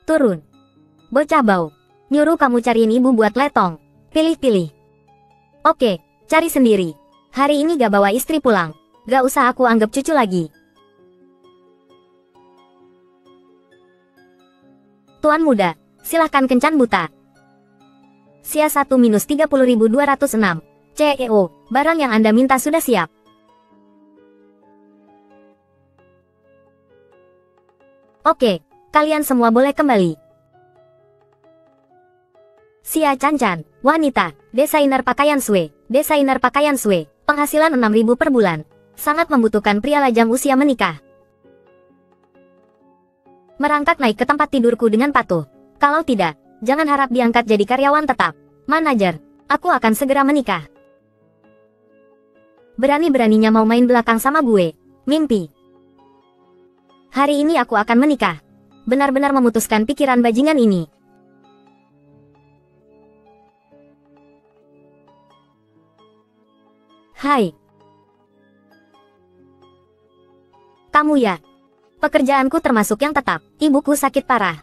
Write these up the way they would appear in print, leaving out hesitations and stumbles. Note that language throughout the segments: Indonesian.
Turun. Bocah bau. Nyuruh kamu cariin ibu buat letong. Pilih-pilih. Oke, cari sendiri. Hari ini gak bawa istri pulang. Gak usah aku anggap cucu lagi. Tuan muda, silahkan kencan buta. Sia 1-30.206. CEO, barang yang Anda minta sudah siap. Oke, kalian semua boleh kembali. Sia Cancan, wanita, desainer pakaian Sue, penghasilan 6.000 per bulan. Sangat membutuhkan pria lajang usia menikah. Merangkak naik ke tempat tidurku dengan patuh. Kalau tidak, jangan harap diangkat jadi karyawan tetap. Manajer, aku akan segera menikah. Berani-beraninya mau main belakang sama gue. Mimpi. Hari ini aku akan menikah. Benar-benar memutuskan pikiran bajingan ini. Hai. Kamu ya? Pekerjaanku termasuk yang tetap. Ibuku sakit parah.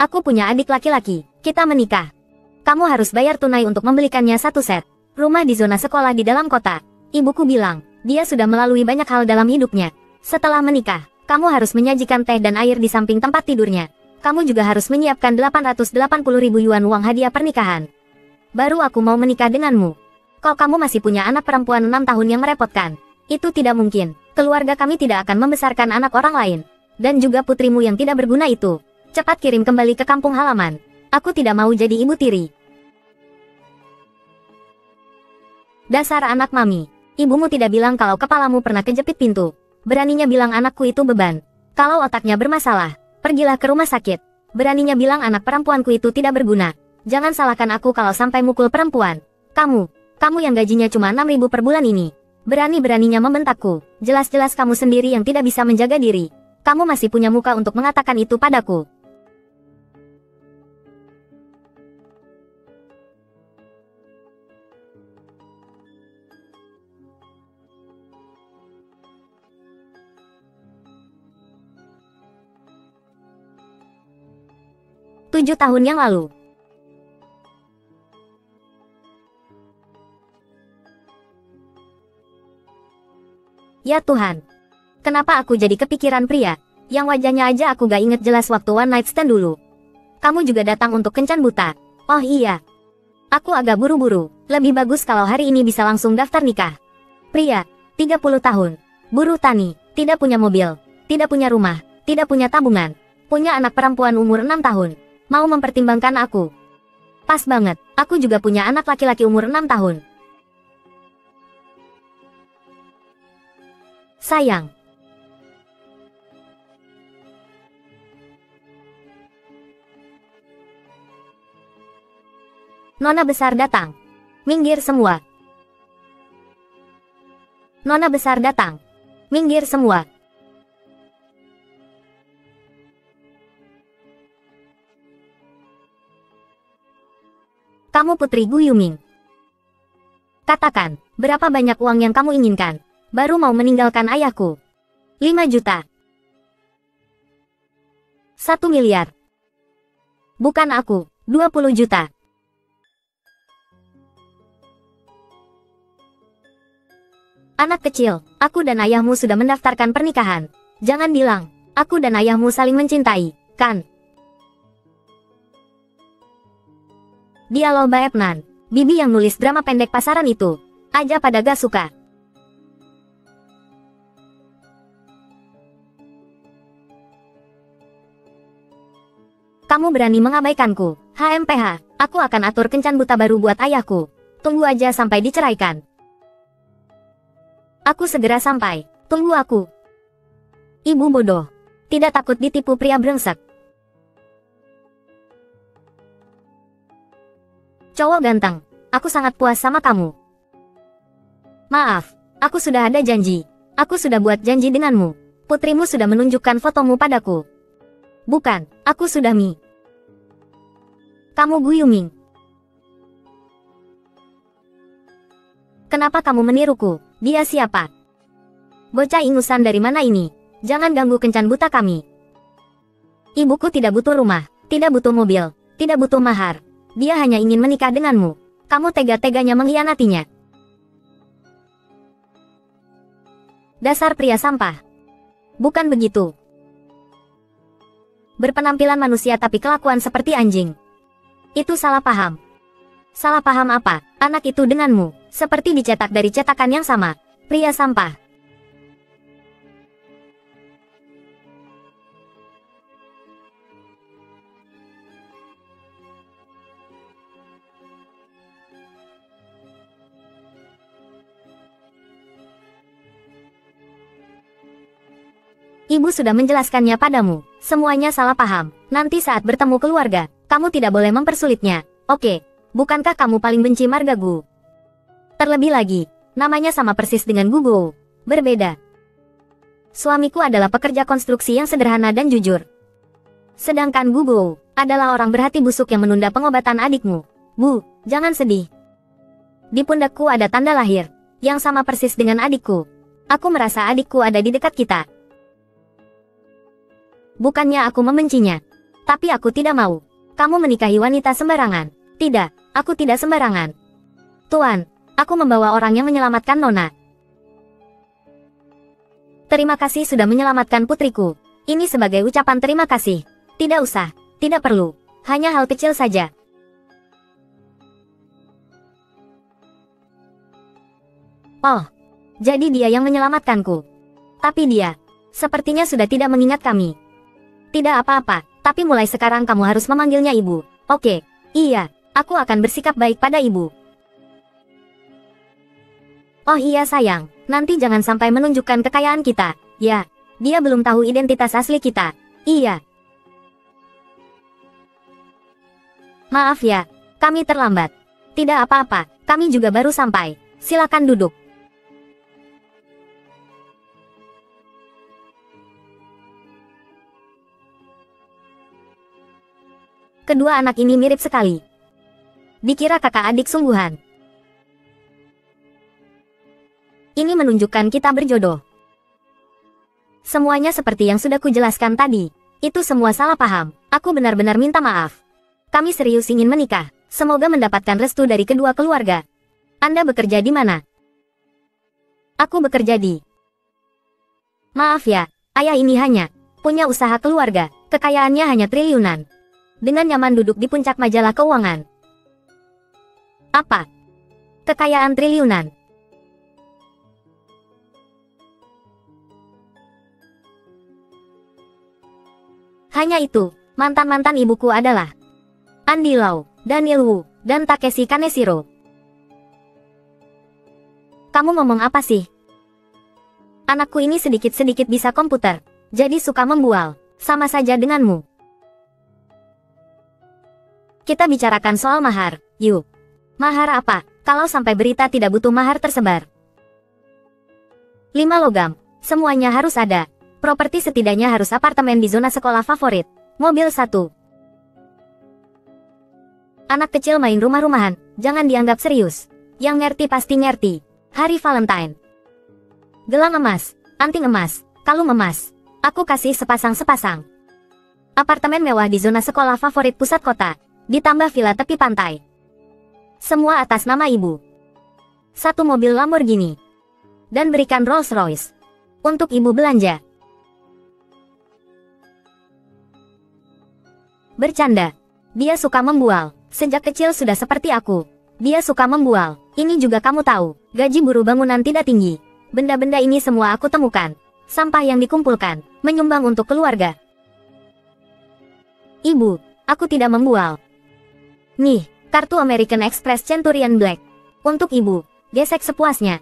Aku punya adik laki-laki. Kita menikah. Kamu harus bayar tunai untuk membelikannya 1 set rumah di zona sekolah di dalam kota. Ibuku bilang, dia sudah melalui banyak hal dalam hidupnya. Setelah menikah, kamu harus menyajikan teh dan air di samping tempat tidurnya. Kamu juga harus menyiapkan 880.000 yuan uang hadiah pernikahan. Baru aku mau menikah denganmu. Kok kamu masih punya anak perempuan 6 tahun yang merepotkan? Itu tidak mungkin. Keluarga kami tidak akan membesarkan anak orang lain. Dan juga putrimu yang tidak berguna itu. Cepat kirim kembali ke kampung halaman. Aku tidak mau jadi ibu tiri. Dasar anak mami. Ibumu tidak bilang kalau kepalamu pernah kejepit pintu. Beraninya bilang anakku itu beban. Kalau otaknya bermasalah, pergilah ke rumah sakit. Beraninya bilang anak perempuanku itu tidak berguna. Jangan salahkan aku kalau sampai mukul perempuan. Kamu yang gajinya cuma 6.000 per bulan ini. Berani-beraninya membentakku. Jelas-jelas kamu sendiri yang tidak bisa menjaga diri. Kamu masih punya muka untuk mengatakan itu padaku. Tujuh tahun yang lalu. Ya Tuhan. Kenapa aku jadi kepikiran pria? Yang wajahnya aja aku gak inget jelas waktu one night stand dulu. Kamu juga datang untuk kencan buta. Oh iya. Aku agak buru-buru. Lebih bagus kalau hari ini bisa langsung daftar nikah. Pria, 30 tahun. Buruh tani, tidak punya mobil, tidak punya rumah, tidak punya tabungan. Punya anak perempuan umur 6 tahun. Mau mempertimbangkan aku. Pas banget, aku juga punya anak laki-laki umur 6 tahun. Sayang. Nona besar datang. Minggir semua. Nona besar datang. Minggir semua. Kamu putri Gu Yuming. Katakan, berapa banyak uang yang kamu inginkan? Baru mau meninggalkan ayahku. 5 juta. 1 miliar. Bukan aku, 20 juta. Anak kecil, aku dan ayahmu sudah mendaftarkan pernikahan. Jangan bilang, aku dan ayahmu saling mencintai, kan? Dia loh Baepnan, bibi yang nulis drama pendek pasaran itu. Aja pada gak suka. Kamu berani mengabaikanku. HMPH, aku akan atur kencan buta baru buat ayahku. Tunggu aja sampai diceraikan. Aku segera sampai. Tunggu aku. Ibu bodoh. Tidak takut ditipu pria brengsek. Cowok ganteng. Aku sangat puas sama kamu. Maaf, aku sudah ada janji. Aku sudah buat janji denganmu. Putrimu sudah menunjukkan fotomu padaku. Bukan, aku sudah Mi. Kamu Gu Yuming. Kenapa kamu meniruku? Dia siapa? Bocah ingusan dari mana ini? Jangan ganggu kencan buta kami. Ibuku tidak butuh rumah. Tidak butuh mobil, tidak butuh mahar. Dia hanya ingin menikah denganmu. Kamu tega-teganya mengkhianatinya. Dasar pria sampah. Bukan begitu. Berpenampilan manusia tapi kelakuan seperti anjing. Itu salah paham. Salah paham apa? Anak itu denganmu, seperti dicetak dari cetakan yang sama. Pria sampah. Ibu sudah menjelaskannya padamu. Semuanya salah paham. Nanti saat bertemu keluarga, kamu tidak boleh mempersulitnya. Oke, bukankah kamu paling benci marga Gu? Terlebih lagi, namanya sama persis dengan Gugo. Berbeda. Suamiku adalah pekerja konstruksi yang sederhana dan jujur. Sedangkan Gugo adalah orang berhati busuk yang menunda pengobatan adikmu. Bu, jangan sedih. Di pundakku ada tanda lahir, yang sama persis dengan adikku. Aku merasa adikku ada di dekat kita. Bukannya aku membencinya, tapi aku tidak mau. Kamu menikahi wanita sembarangan. Tidak, aku tidak sembarangan. Tuan, aku membawa orang yang menyelamatkan Nona. Terima kasih sudah menyelamatkan putriku. Ini sebagai ucapan terima kasih. Tidak usah, tidak perlu. Hanya hal kecil saja. Oh, jadi dia yang menyelamatkanku. Tapi dia, sepertinya sudah tidak mengingat kami. Tidak apa-apa, tapi mulai sekarang kamu harus memanggilnya ibu. Oke, iya, aku akan bersikap baik pada ibu. Oh iya sayang, nanti jangan sampai menunjukkan kekayaan kita. Ya, dia belum tahu identitas asli kita. Iya. Maaf ya, kami terlambat. Tidak apa-apa, kami juga baru sampai. Silakan duduk. Kedua anak ini mirip sekali. Dikira kakak adik sungguhan. Ini menunjukkan kita berjodoh. Semuanya seperti yang sudah kujelaskan tadi. Itu semua salah paham. Aku benar-benar minta maaf. Kami serius ingin menikah. Semoga mendapatkan restu dari kedua keluarga. Anda bekerja di mana? Aku bekerja di... Maaf ya, ayah ini hanya punya usaha keluarga. Kekayaannya hanya triliunan. Dengan nyaman duduk di puncak majalah keuangan. Apa? Kekayaan triliunan. Hanya itu, mantan-mantan ibuku adalah Andy Lau, Daniel Wu, dan Takeshi Kaneshiro. Kamu ngomong apa sih? Anakku ini sedikit-sedikit bisa komputer, jadi suka membual, sama saja denganmu. Kita bicarakan soal mahar, yuk. Mahar apa, kalau sampai berita tidak butuh mahar tersebar? 5 logam, semuanya harus ada. Properti setidaknya harus apartemen di zona sekolah favorit. Mobil 1. Anak kecil main rumah-rumahan, jangan dianggap serius. Yang ngerti pasti ngerti. Hari Valentine. Gelang emas, anting emas, kalung emas. Aku kasih sepasang-sepasang. Apartemen mewah di zona sekolah favorit pusat kota. Ditambah villa tepi pantai. Semua atas nama ibu. 1 mobil Lamborghini. Dan berikan Rolls Royce. Untuk ibu belanja. Bercanda. Dia suka membual. Sejak kecil sudah seperti aku. Dia suka membual. Ini juga kamu tahu. Gaji buruh bangunan tidak tinggi. Benda-benda ini semua aku temukan. Sampah yang dikumpulkan. Menyumbang untuk keluarga. Ibu, aku tidak membual. Nih, kartu American Express Centurion Black. Untuk ibu, gesek sepuasnya.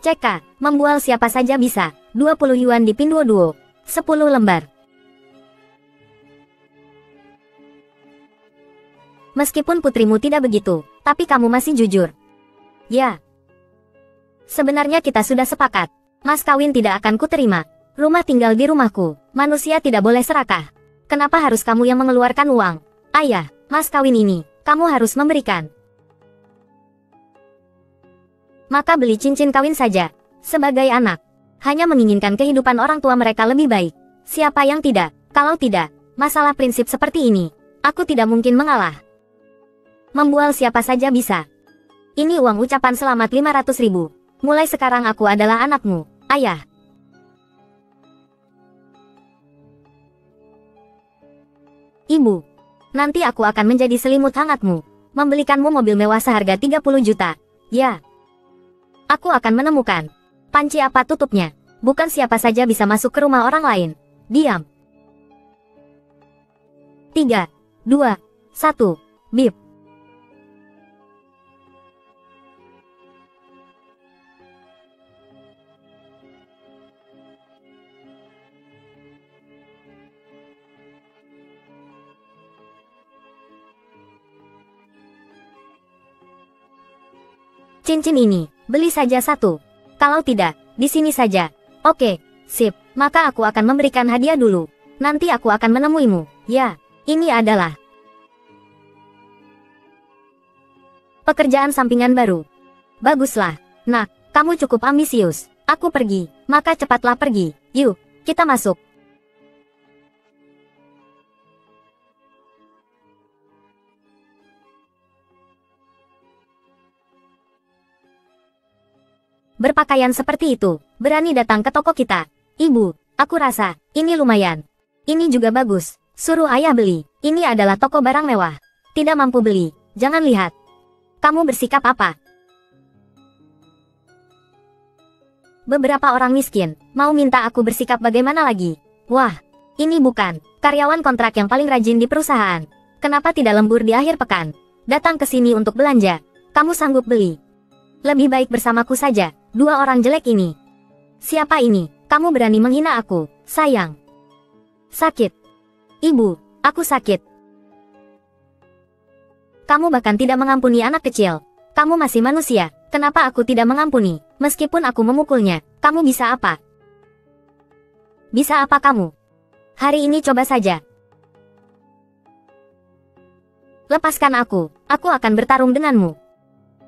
CK, membual siapa saja bisa. 20 yuan di Pinduoduo. 10 lembar. Meskipun putrimu tidak begitu, tapi kamu masih jujur. Ya. Sebenarnya kita sudah sepakat. Mas kawin tidak akan kuterima. Rumah tinggal di rumahku. Manusia tidak boleh serakah. Kenapa harus kamu yang mengeluarkan uang? Ayah, mas kawin ini, kamu harus memberikan. Maka beli cincin kawin saja. Sebagai anak, hanya menginginkan kehidupan orang tua mereka lebih baik. Siapa yang tidak? Kalau tidak, masalah prinsip seperti ini, aku tidak mungkin mengalah. Membual siapa saja bisa. Ini uang ucapan selamat 500.000. Mulai sekarang aku adalah anakmu, ayah. Ibu, nanti aku akan menjadi selimut hangatmu, membelikanmu mobil mewah seharga 30 juta. Ya. Aku akan menemukan panci apa tutupnya. Bukan siapa saja bisa masuk ke rumah orang lain. Diam. 3, 2, 1, bip. Cincin ini, beli saja satu. Kalau tidak, di sini saja. Oke, sip. Maka aku akan memberikan hadiah dulu. Nanti aku akan menemuimu. Ya, ini adalah pekerjaan sampingan baru. Baguslah. Nak, kamu cukup ambisius. Aku pergi. Maka cepatlah pergi. Yuk, kita masuk. Berpakaian seperti itu, berani datang ke toko kita. Ibu, aku rasa, ini lumayan. Ini juga bagus. Suruh ayah beli. Ini adalah toko barang mewah. Tidak mampu beli. Jangan lihat. Kamu bersikap apa? Beberapa orang miskin, mau minta aku bersikap bagaimana lagi? Wah, ini bukan karyawan kontrak yang paling rajin di perusahaan. Kenapa tidak lembur di akhir pekan? Datang ke sini untuk belanja. Kamu sanggup beli? Lebih baik bersamaku saja. Dua orang jelek ini. Siapa ini? Kamu berani menghina aku, sayang. Sakit. Ibu, aku sakit. Kamu bahkan tidak mengampuni anak kecil. Kamu masih manusia. Kenapa aku tidak mengampuni? Meskipun aku memukulnya, kamu bisa apa? Bisa apa kamu? Hari ini coba saja. Lepaskan aku akan bertarung denganmu.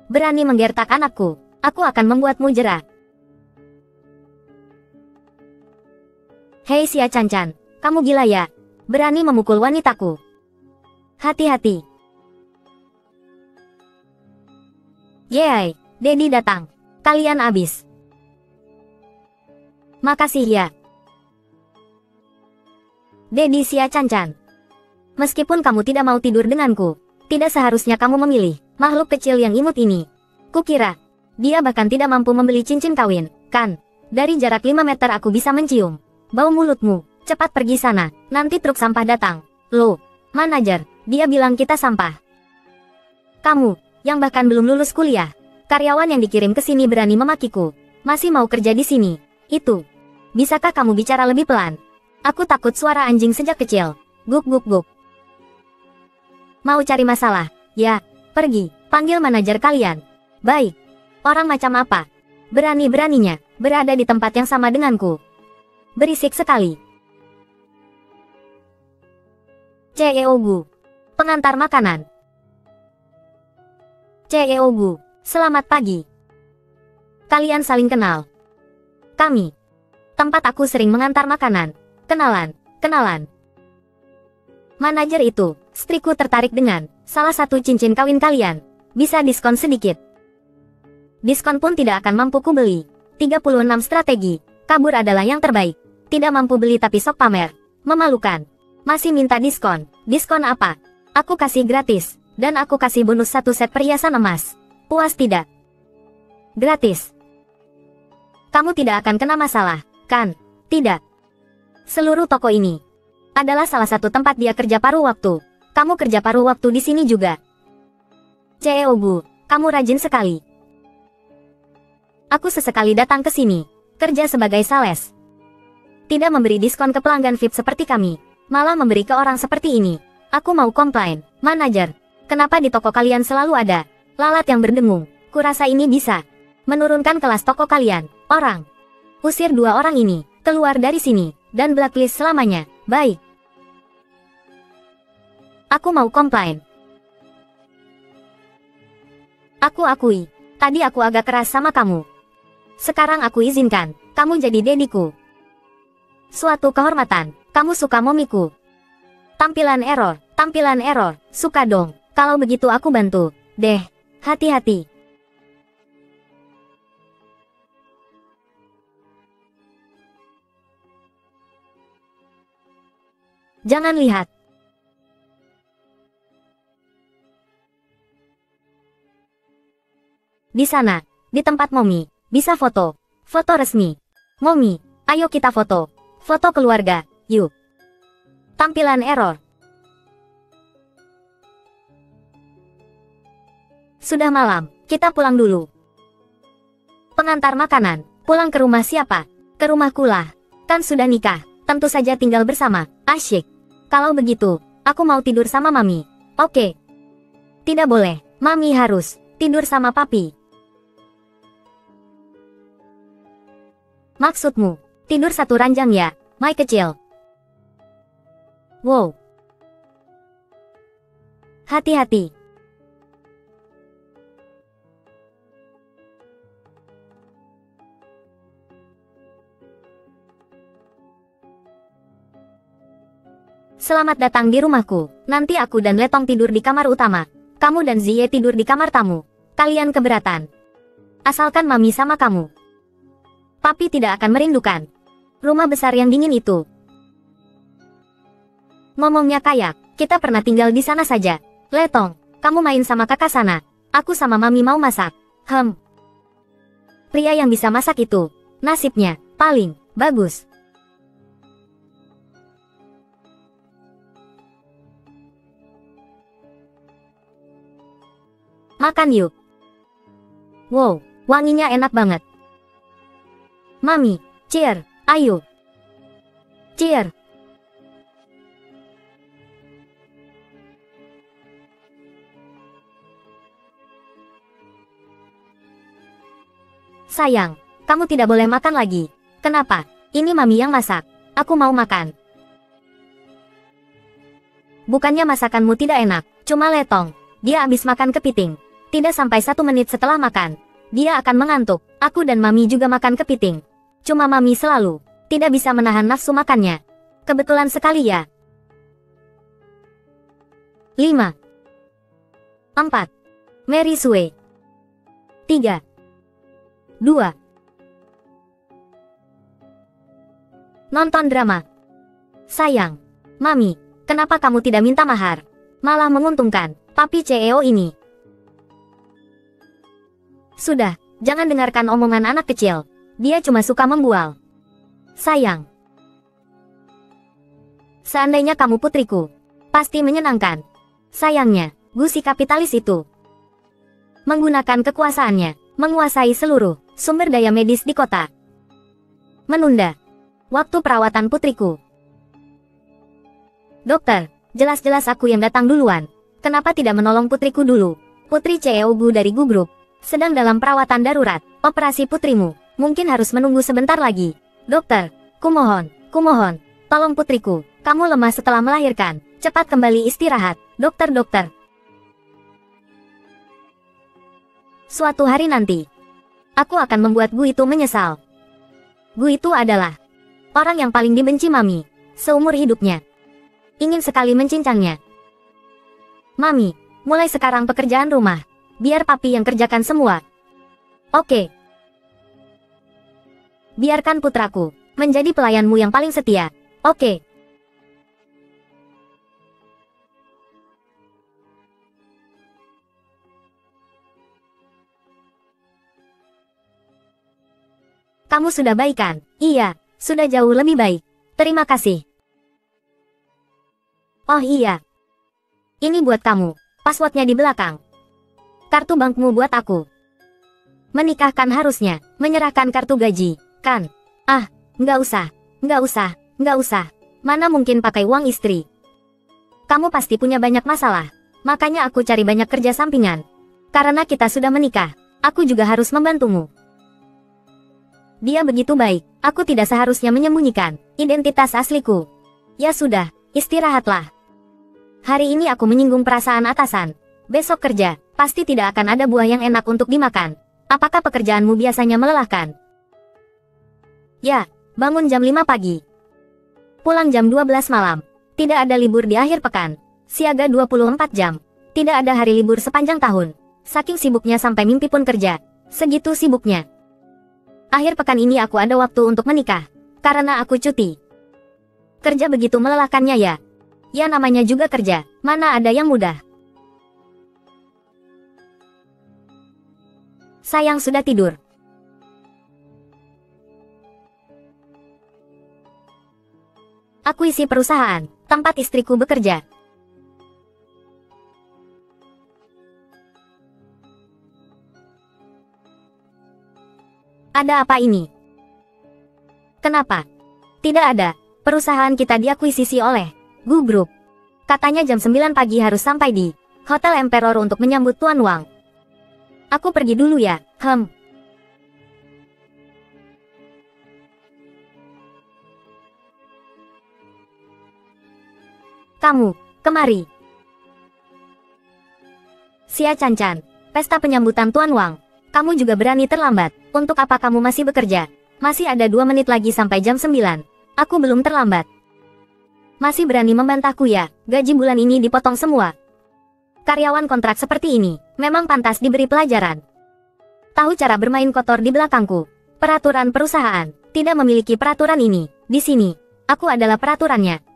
Berani menggertak anakku, aku akan membuatmu jera. Hei Xia Cancan, kamu gila ya? Berani memukul wanitaku. Hati-hati. Yeay, Dedi datang. Kalian abis. Makasih ya. Dedi Xia Cancan. Meskipun kamu tidak mau tidur denganku, tidak seharusnya kamu memilih makhluk kecil yang imut ini. Kukira, dia bahkan tidak mampu membeli cincin kawin, kan? Dari jarak 5 meter aku bisa mencium bau mulutmu. Cepat pergi sana, nanti truk sampah datang. Loh, manajer, dia bilang kita sampah. Kamu, yang bahkan belum lulus kuliah, karyawan yang dikirim ke sini berani memakiku, masih mau kerja di sini. Itu, bisakah kamu bicara lebih pelan? Aku takut suara anjing sejak kecil. Guk guk guk. Mau cari masalah? Ya, pergi, panggil manajer kalian. Baik. Orang macam apa? Berani-beraninya, berada di tempat yang sama denganku. Berisik sekali. CEO-gu. Pengantar makanan. CEO-gu, selamat pagi. Kalian saling kenal? Kami. Tempat aku sering mengantar makanan. Kenalan, kenalan. Manajer itu, istriku tertarik dengan salah satu cincin kawin kalian. Bisa diskon sedikit. Diskon pun tidak akan mampu kubeli. 36 strategi. Kabur adalah yang terbaik. Tidak mampu beli tapi sok pamer. Memalukan. Masih minta diskon. Diskon apa? Aku kasih gratis. Dan aku kasih bonus 1 set perhiasan emas. Puas tidak? Gratis. Kamu tidak akan kena masalah, kan? Tidak. Seluruh toko ini adalah salah satu tempat dia kerja paruh waktu. Kamu kerja paruh waktu di sini juga. CEO Bu, kamu rajin sekali. Aku sesekali datang ke sini, kerja sebagai sales. Tidak memberi diskon ke pelanggan VIP seperti kami, malah memberi ke orang seperti ini. Aku mau komplain, manajer. Kenapa di toko kalian selalu ada lalat yang berdengung? Kurasa ini bisa menurunkan kelas toko kalian. Orang, usir 2 orang ini, keluar dari sini, dan blacklist selamanya. Baik. Aku mau komplain. Aku akui, tadi aku agak keras sama kamu. Sekarang aku izinkan kamu jadi dediku. Suatu kehormatan, Kamu suka momiku? Tampilan error, suka dong. Kalau begitu aku bantu, deh. Hati-hati. Jangan lihat. Di sana, di tempat Momi, bisa foto. Foto resmi. Momi, ayo kita foto. Foto keluarga, yuk. Tampilan error. Sudah malam, kita pulang dulu. Pengantar makanan, pulang ke rumah siapa? Ke rumahku lah. Kan sudah nikah, tentu saja tinggal bersama. Asyik. Kalau begitu, aku mau tidur sama Mami. Oke. Tidak boleh, Mami harus tidur sama Papi. Maksudmu, tidur satu ranjang ya, Mai kecil? Wow. Hati-hati. Selamat datang di rumahku. Nanti aku dan Letong tidur di kamar utama. Kamu dan Zie tidur di kamar tamu. Kalian keberatan? Asalkan Mami sama kamu. Papi tidak akan merindukan rumah besar yang dingin itu. Ngomongnya kayak, kita pernah tinggal di sana saja. Letong, kamu main sama kakak sana. Aku sama Mami mau masak. Pria yang bisa masak itu, nasibnya, paling bagus. Makan yuk. Wow, wanginya enak banget. Mami, cheer, ayo. Cheer. Sayang, kamu tidak boleh makan lagi. Kenapa? Ini Mami yang masak. Aku mau makan. Bukannya masakanmu tidak enak, cuma Letong. Dia habis makan kepiting. Tidak sampai 1 menit setelah makan, dia akan mengantuk. Aku dan Mami juga makan kepiting. Cuma Mami selalu tidak bisa menahan nafsu makannya. Kebetulan sekali ya. 5. 4. Mary Sue. 3. 2. Nonton drama. Sayang, Mami, kenapa kamu tidak minta mahar? Malah menguntungkan Papi CEO ini. Sudah, jangan dengarkan omongan anak kecil. Dia cuma suka membual. Sayang. Seandainya kamu putriku, pasti menyenangkan. Sayangnya, Gusi kapitalis itu menggunakan kekuasaannya, menguasai seluruh sumber daya medis di kota. Menunda waktu perawatan putriku. Dokter, jelas-jelas aku yang datang duluan. Kenapa tidak menolong putriku dulu? Putri CEO Gu dari Gu Group sedang dalam perawatan darurat. Operasi putrimu mungkin harus menunggu sebentar lagi. Dokter, kumohon, tolong putriku. Kamu lemah setelah melahirkan. Cepat kembali istirahat. Dokter. Suatu hari nanti, aku akan membuat Gu itu menyesal. Gu itu adalah orang yang paling dibenci Mami seumur hidupnya. Ingin sekali mencincangnya. Mami, mulai sekarang pekerjaan rumah. Biar Papi yang kerjakan semua. Oke. Biarkan putraku menjadi pelayanmu yang paling setia. Oke. Kamu sudah baik kan? Iya, sudah jauh lebih baik. Terima kasih. Oh iya. Ini buat kamu. Passwordnya di belakang. Kartu bankmu buat aku. Menikahkan harusnya menyerahkan kartu gaji, kan? Ah, nggak usah. Mana mungkin pakai uang istri? Kamu pasti punya banyak masalah. Makanya aku cari banyak kerja sampingan. Karena kita sudah menikah, aku juga harus membantumu. Dia begitu baik, aku tidak seharusnya menyembunyikan identitas asliku. Ya sudah, istirahatlah. Hari ini aku menyinggung perasaan atasan. Besok kerja, pasti tidak akan ada buah yang enak untuk dimakan. Apakah pekerjaanmu biasanya melelahkan? Ya, bangun jam 5 pagi. Pulang jam 12 malam. Tidak ada libur di akhir pekan. Siaga 24 jam. Tidak ada hari libur sepanjang tahun. Saking sibuknya sampai mimpi pun kerja. Segitu sibuknya. Akhir pekan ini aku ada waktu untuk menikah. Karena aku cuti. Kerja begitu melelahkannya ya. Ya namanya juga kerja. Mana ada yang mudah. Sayang sudah tidur. Akuisisi perusahaan, tempat istriku bekerja. Ada apa ini? Kenapa? Tidak ada. Perusahaan kita diakuisisi oleh Gu Group. Katanya jam 9 pagi harus sampai di Hotel Emperor untuk menyambut Tuan Wang. Aku pergi dulu ya. Kamu, kemari. Xia Cancan, pesta penyambutan Tuan Wang. Kamu juga berani terlambat. Untuk apa kamu masih bekerja? Masih ada 2 menit lagi sampai jam 9. Aku belum terlambat. Masih berani membantahku ya? Gaji bulan ini dipotong semua. Karyawan kontrak seperti ini, memang pantas diberi pelajaran. Tahu cara bermain kotor di belakangku. Peraturan perusahaan, tidak memiliki peraturan ini. Di sini, aku adalah peraturannya.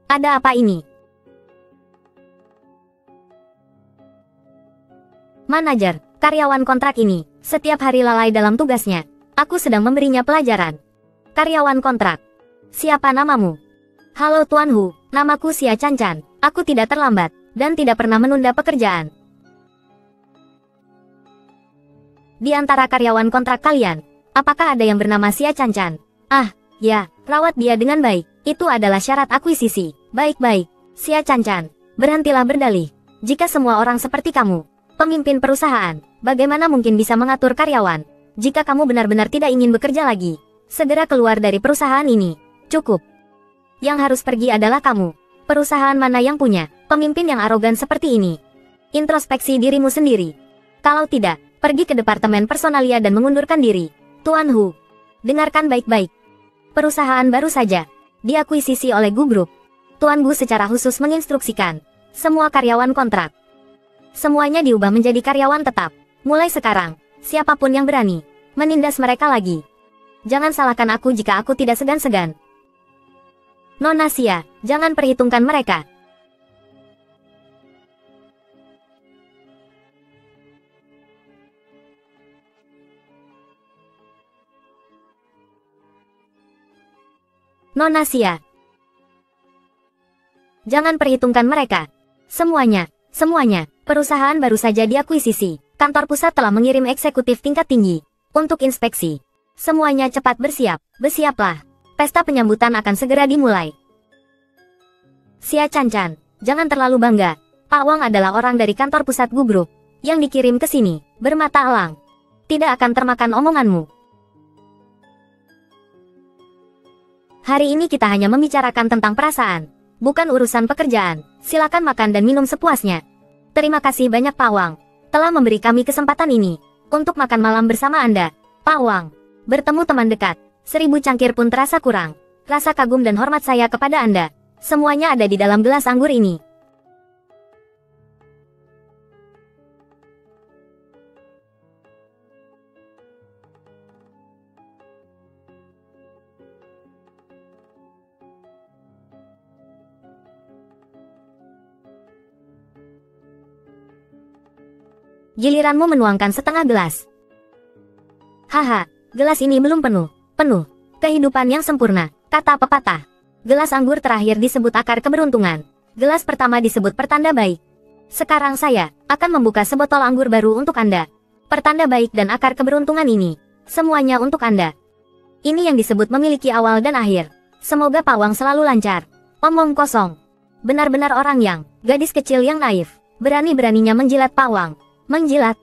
Ada apa ini? Manajer, karyawan kontrak ini, setiap hari lalai dalam tugasnya. Aku sedang memberinya pelajaran. Karyawan kontrak. Siapa namamu? Halo Tuan Hu, namaku Xia Cancan. Aku tidak terlambat, dan tidak pernah menunda pekerjaan. Di antara karyawan kontrak kalian, apakah ada yang bernama Xia Cancan? Ah, ya, rawat dia dengan baik. Itu adalah syarat akuisisi. Baik-baik, Xia Cancan, berhentilah berdalih. Jika semua orang seperti kamu, pemimpin perusahaan, bagaimana mungkin bisa mengatur karyawan? Jika kamu benar-benar tidak ingin bekerja lagi, segera keluar dari perusahaan ini. Cukup. Yang harus pergi adalah kamu. Perusahaan mana yang punya pemimpin yang arogan seperti ini? Introspeksi dirimu sendiri. Kalau tidak, pergi ke departemen personalia dan mengundurkan diri. Tuan Hu, dengarkan baik-baik. Perusahaan baru saja diakuisisi oleh Gu Group. Tuan Gu secara khusus menginstruksikan semua karyawan kontrak. Semuanya diubah menjadi karyawan tetap. Mulai sekarang, siapapun yang berani menindas mereka lagi. Jangan salahkan aku jika aku tidak segan-segan. Nona Xia, jangan perhitungkan mereka. Nona Xia, jangan perhitungkan mereka. Semuanya, perusahaan baru saja diakuisisi. Kantor pusat telah mengirim eksekutif tingkat tinggi untuk inspeksi. Semuanya cepat bersiaplah. Pesta penyambutan akan segera dimulai. Xia Cancan, jangan terlalu bangga. Pak Wang adalah orang dari kantor pusat Gu Group yang dikirim ke sini, bermata elang. Tidak akan termakan omonganmu. Hari ini kita hanya membicarakan tentang perasaan, bukan urusan pekerjaan. Silakan makan dan minum sepuasnya. Terima kasih banyak Pak Wang, telah memberi kami kesempatan ini untuk makan malam bersama Anda. Pak Wang, bertemu teman dekat, 1000 cangkir pun terasa kurang. Rasa kagum dan hormat saya kepada Anda, semuanya ada di dalam gelas anggur ini. Giliranmu menuangkan setengah gelas. Haha, gelas ini belum penuh. Kehidupan yang sempurna, kata pepatah. Gelas anggur terakhir disebut akar keberuntungan. Gelas pertama disebut pertanda baik. Sekarang saya akan membuka sebotol anggur baru untuk Anda. Pertanda baik dan akar keberuntungan ini, semuanya untuk Anda. Ini yang disebut memiliki awal dan akhir. Semoga Pak Wang selalu lancar. Omong kosong. Benar-benar orang yang, gadis kecil yang naif, berani-beraninya menjilat Pak Wang. Menjilat?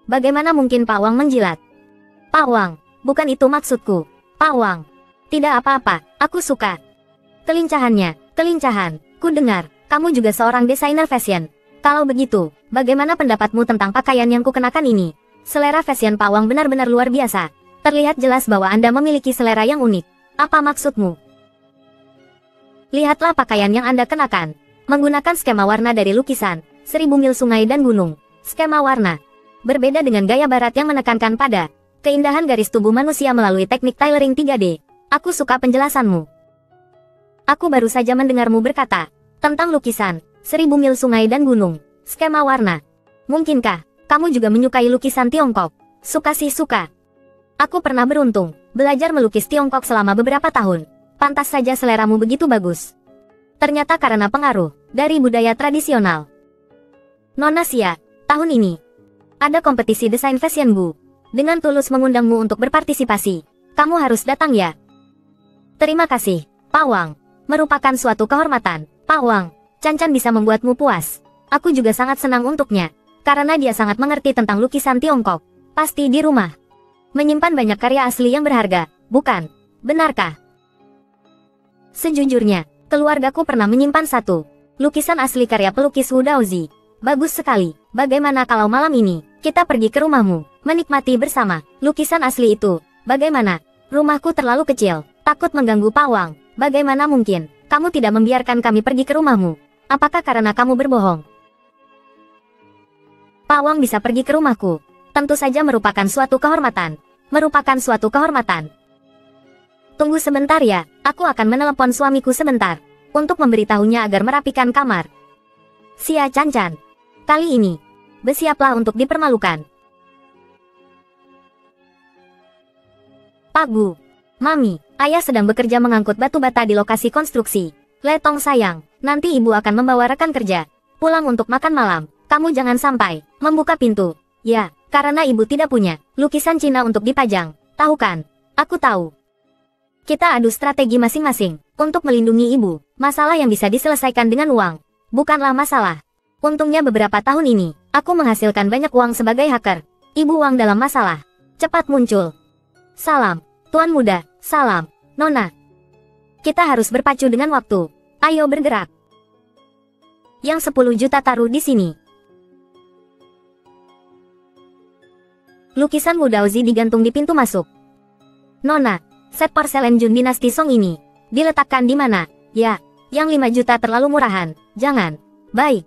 Bagaimana mungkin Pak Wang menjilat? Pak Wang, bukan itu maksudku. Pak Wang, tidak apa-apa, aku suka. Kelincahannya, ku dengar, kamu juga seorang desainer fashion. Kalau begitu, bagaimana pendapatmu tentang pakaian yang kukenakan ini? Selera fashion Pak Wang benar-benar luar biasa. Terlihat jelas bahwa Anda memiliki selera yang unik. Apa maksudmu? Lihatlah pakaian yang Anda kenakan. Menggunakan skema warna dari lukisan, 1000 mil sungai dan gunung. Skema warna. Berbeda dengan gaya barat yang menekankan pada keindahan garis tubuh manusia melalui teknik tailoring 3D. Aku suka penjelasanmu. Aku baru saja mendengarmu berkata tentang lukisan, 1000 mil sungai dan gunung. Skema warna. Mungkinkah kamu juga menyukai lukisan Tiongkok? Suka sih suka. Aku pernah beruntung belajar melukis Tiongkok selama beberapa tahun. Pantas saja seleramu begitu bagus. Ternyata karena pengaruh dari budaya tradisional. Nona Xia, tahun ini ada kompetisi desain fashion Bu. Dengan tulus mengundangmu untuk berpartisipasi. Kamu harus datang ya. Terima kasih, Pak Wang. Merupakan suatu kehormatan. Pak Wang, Chan-Chan bisa membuatmu puas. Aku juga sangat senang untuknya. Karena dia sangat mengerti tentang lukisan Tiongkok. Pasti di rumah menyimpan banyak karya asli yang berharga, bukan? Benarkah? Sejujurnya, keluargaku pernah menyimpan satu lukisan asli karya pelukis Wu Daozi. Bagus sekali. Bagaimana kalau malam ini kita pergi ke rumahmu, menikmati bersama lukisan asli itu? Bagaimana? Rumahku terlalu kecil, takut mengganggu Pak Wang. Bagaimana mungkin kamu tidak membiarkan kami pergi ke rumahmu? Apakah karena kamu berbohong? Pak Wang bisa pergi ke rumahku. Tentu saja merupakan suatu kehormatan. Merupakan suatu kehormatan. Tunggu sebentar ya, aku akan menelepon suamiku sebentar untuk memberitahunya agar merapikan kamar. Xia Chan-Chan, kali ini bersiaplah untuk dipermalukan. Pak Gu, Mami, Ayah sedang bekerja mengangkut batu bata di lokasi konstruksi. Letong sayang, nanti ibu akan membawa rekan kerja pulang untuk makan malam. Kamu jangan sampai membuka pintu. Ya, karena ibu tidak punya lukisan Cina untuk dipajang. Tahu kan? Aku tahu. Kita adu strategi masing-masing untuk melindungi ibu. Masalah yang bisa diselesaikan dengan uang bukanlah masalah. Untungnya beberapa tahun ini aku menghasilkan banyak uang sebagai hacker. Ibu Wang dalam masalah cepat muncul. Salam, Tuan Muda. Salam, Nona. Kita harus berpacu dengan waktu. Ayo bergerak. Yang 10 juta taruh di sini. Lukisan Wu Daozi digantung di pintu masuk. Nona, set porselen Jun dinasti Song ini diletakkan di mana? Ya, yang 5 juta terlalu murahan. Jangan. Baik.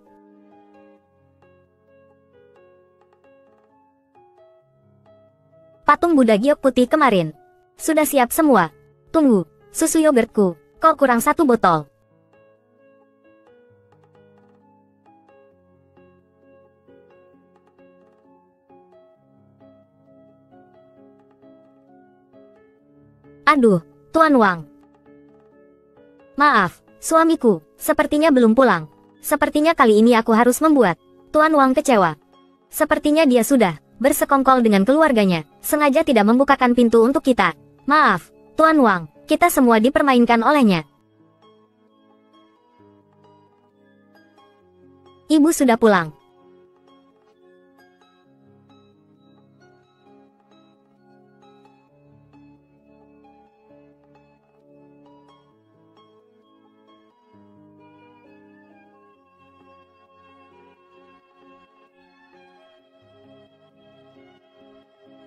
Patung Buddha giok putih kemarin sudah siap semua. Tunggu, susu yogurtku. Kok kurang 1 botol? Aduh, Tuan Wang. Maaf, suamiku, sepertinya belum pulang. Sepertinya kali ini aku harus membuat Tuan Wang kecewa. Sepertinya dia sudah bersekongkol dengan keluarganya, sengaja tidak membukakan pintu untuk kita. Maaf, Tuan Wang, kita semua dipermainkan olehnya. Ibu sudah pulang.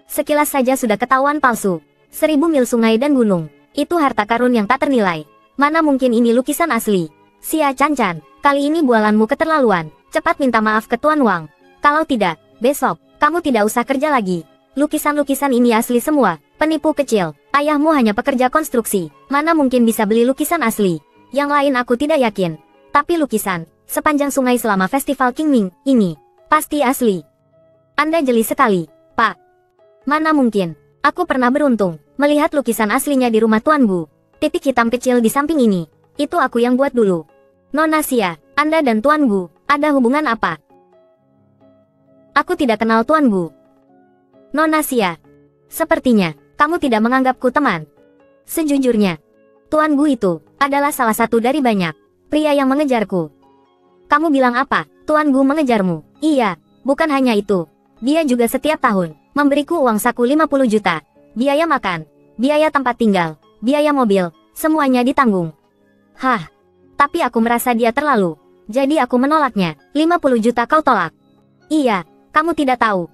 Sekilas saja sudah ketahuan palsu. 1000 mil sungai dan gunung. Itu harta karun yang tak ternilai. Mana mungkin ini lukisan asli? Xia Chan-Chan, kali ini bualanmu keterlaluan. Cepat minta maaf ke Tuan Wang. Kalau tidak, besok, kamu tidak usah kerja lagi. Lukisan-lukisan ini asli semua. Penipu kecil. Ayahmu hanya pekerja konstruksi. Mana mungkin bisa beli lukisan asli? Yang lain aku tidak yakin. Tapi lukisan sepanjang sungai selama festival Qingming ini pasti asli. Anda jeli sekali, Pak. Mana mungkin? Aku pernah beruntung melihat lukisan aslinya di rumah Tuan Gu. Titik hitam kecil di samping ini. Itu aku yang buat dulu. Nona Xia, Anda dan Tuan Gu ada hubungan apa? Aku tidak kenal Tuan Gu. Nona Xia, sepertinya kamu tidak menganggapku teman. Sejujurnya, Tuan Gu itu adalah salah satu dari banyak pria yang mengejarku. Kamu bilang apa? Tuan Gu mengejarmu? Iya, bukan hanya itu. Dia juga setiap tahun memberiku uang saku 50 juta. Biaya makan, biaya tempat tinggal, biaya mobil, semuanya ditanggung. Hah, tapi aku merasa dia terlalu. Jadi aku menolaknya. 50 juta kau tolak? Iya, kamu tidak tahu.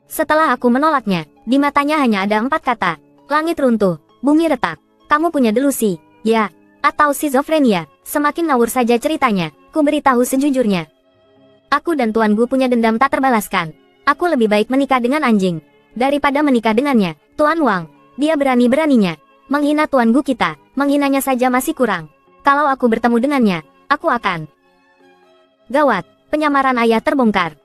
Setelah aku menolaknya, di matanya hanya ada 4 kata. Langit runtuh, bumi retak. Kamu punya delusi. Ya, Atau skizofrenia, semakin ngawur saja ceritanya. Ku beritahu sejujurnya. Aku dan Tuan Gu punya dendam tak terbalaskan. Aku lebih baik menikah dengan anjing daripada menikah dengannya. Tuan Wang, dia berani-beraninya menghina Tuan Gu kita. Menghinanya saja masih kurang. Kalau aku bertemu dengannya, aku akan... Gawat, penyamaran ayah terbongkar.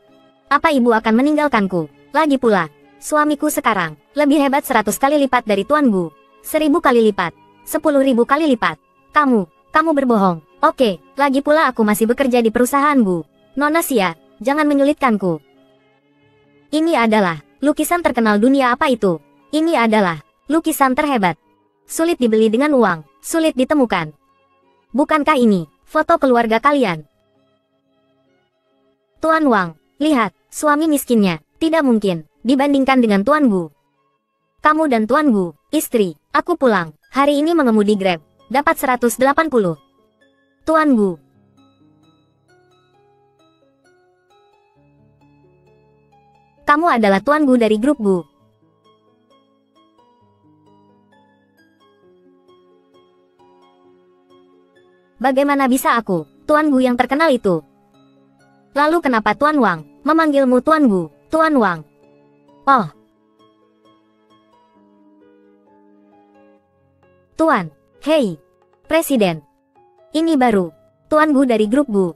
Apa ibu akan meninggalkanku? Lagi pula, suamiku sekarang lebih hebat 100 kali lipat dari Tuan Gu. 1000 kali lipat. 10.000 kali lipat. Kamu berbohong. Oke, lagi pula aku masih bekerja di perusahaan Gu. Nona Xia, jangan menyulitkanku. Ini adalah lukisan terkenal dunia. Apa itu? Ini adalah lukisan terhebat. Sulit dibeli dengan uang, sulit ditemukan. Bukankah ini foto keluarga kalian? Tuan Wang, lihat, suami miskinnya, tidak mungkin dibandingkan dengan Tuan Gu. Kamu dan Tuan Gu, istri, aku pulang, hari ini mengemudi Grab, dapat 180. Tuan Gu. Kamu adalah Tuan Gu dari grup Gu. Bagaimana bisa aku, Tuan Gu yang terkenal itu? Lalu kenapa Tuan Wang memanggilmu Tuan Gu, Tuan Wang? Oh. Tuan, hei, Presiden. Ini baru, Tuan Gu dari grup Gu.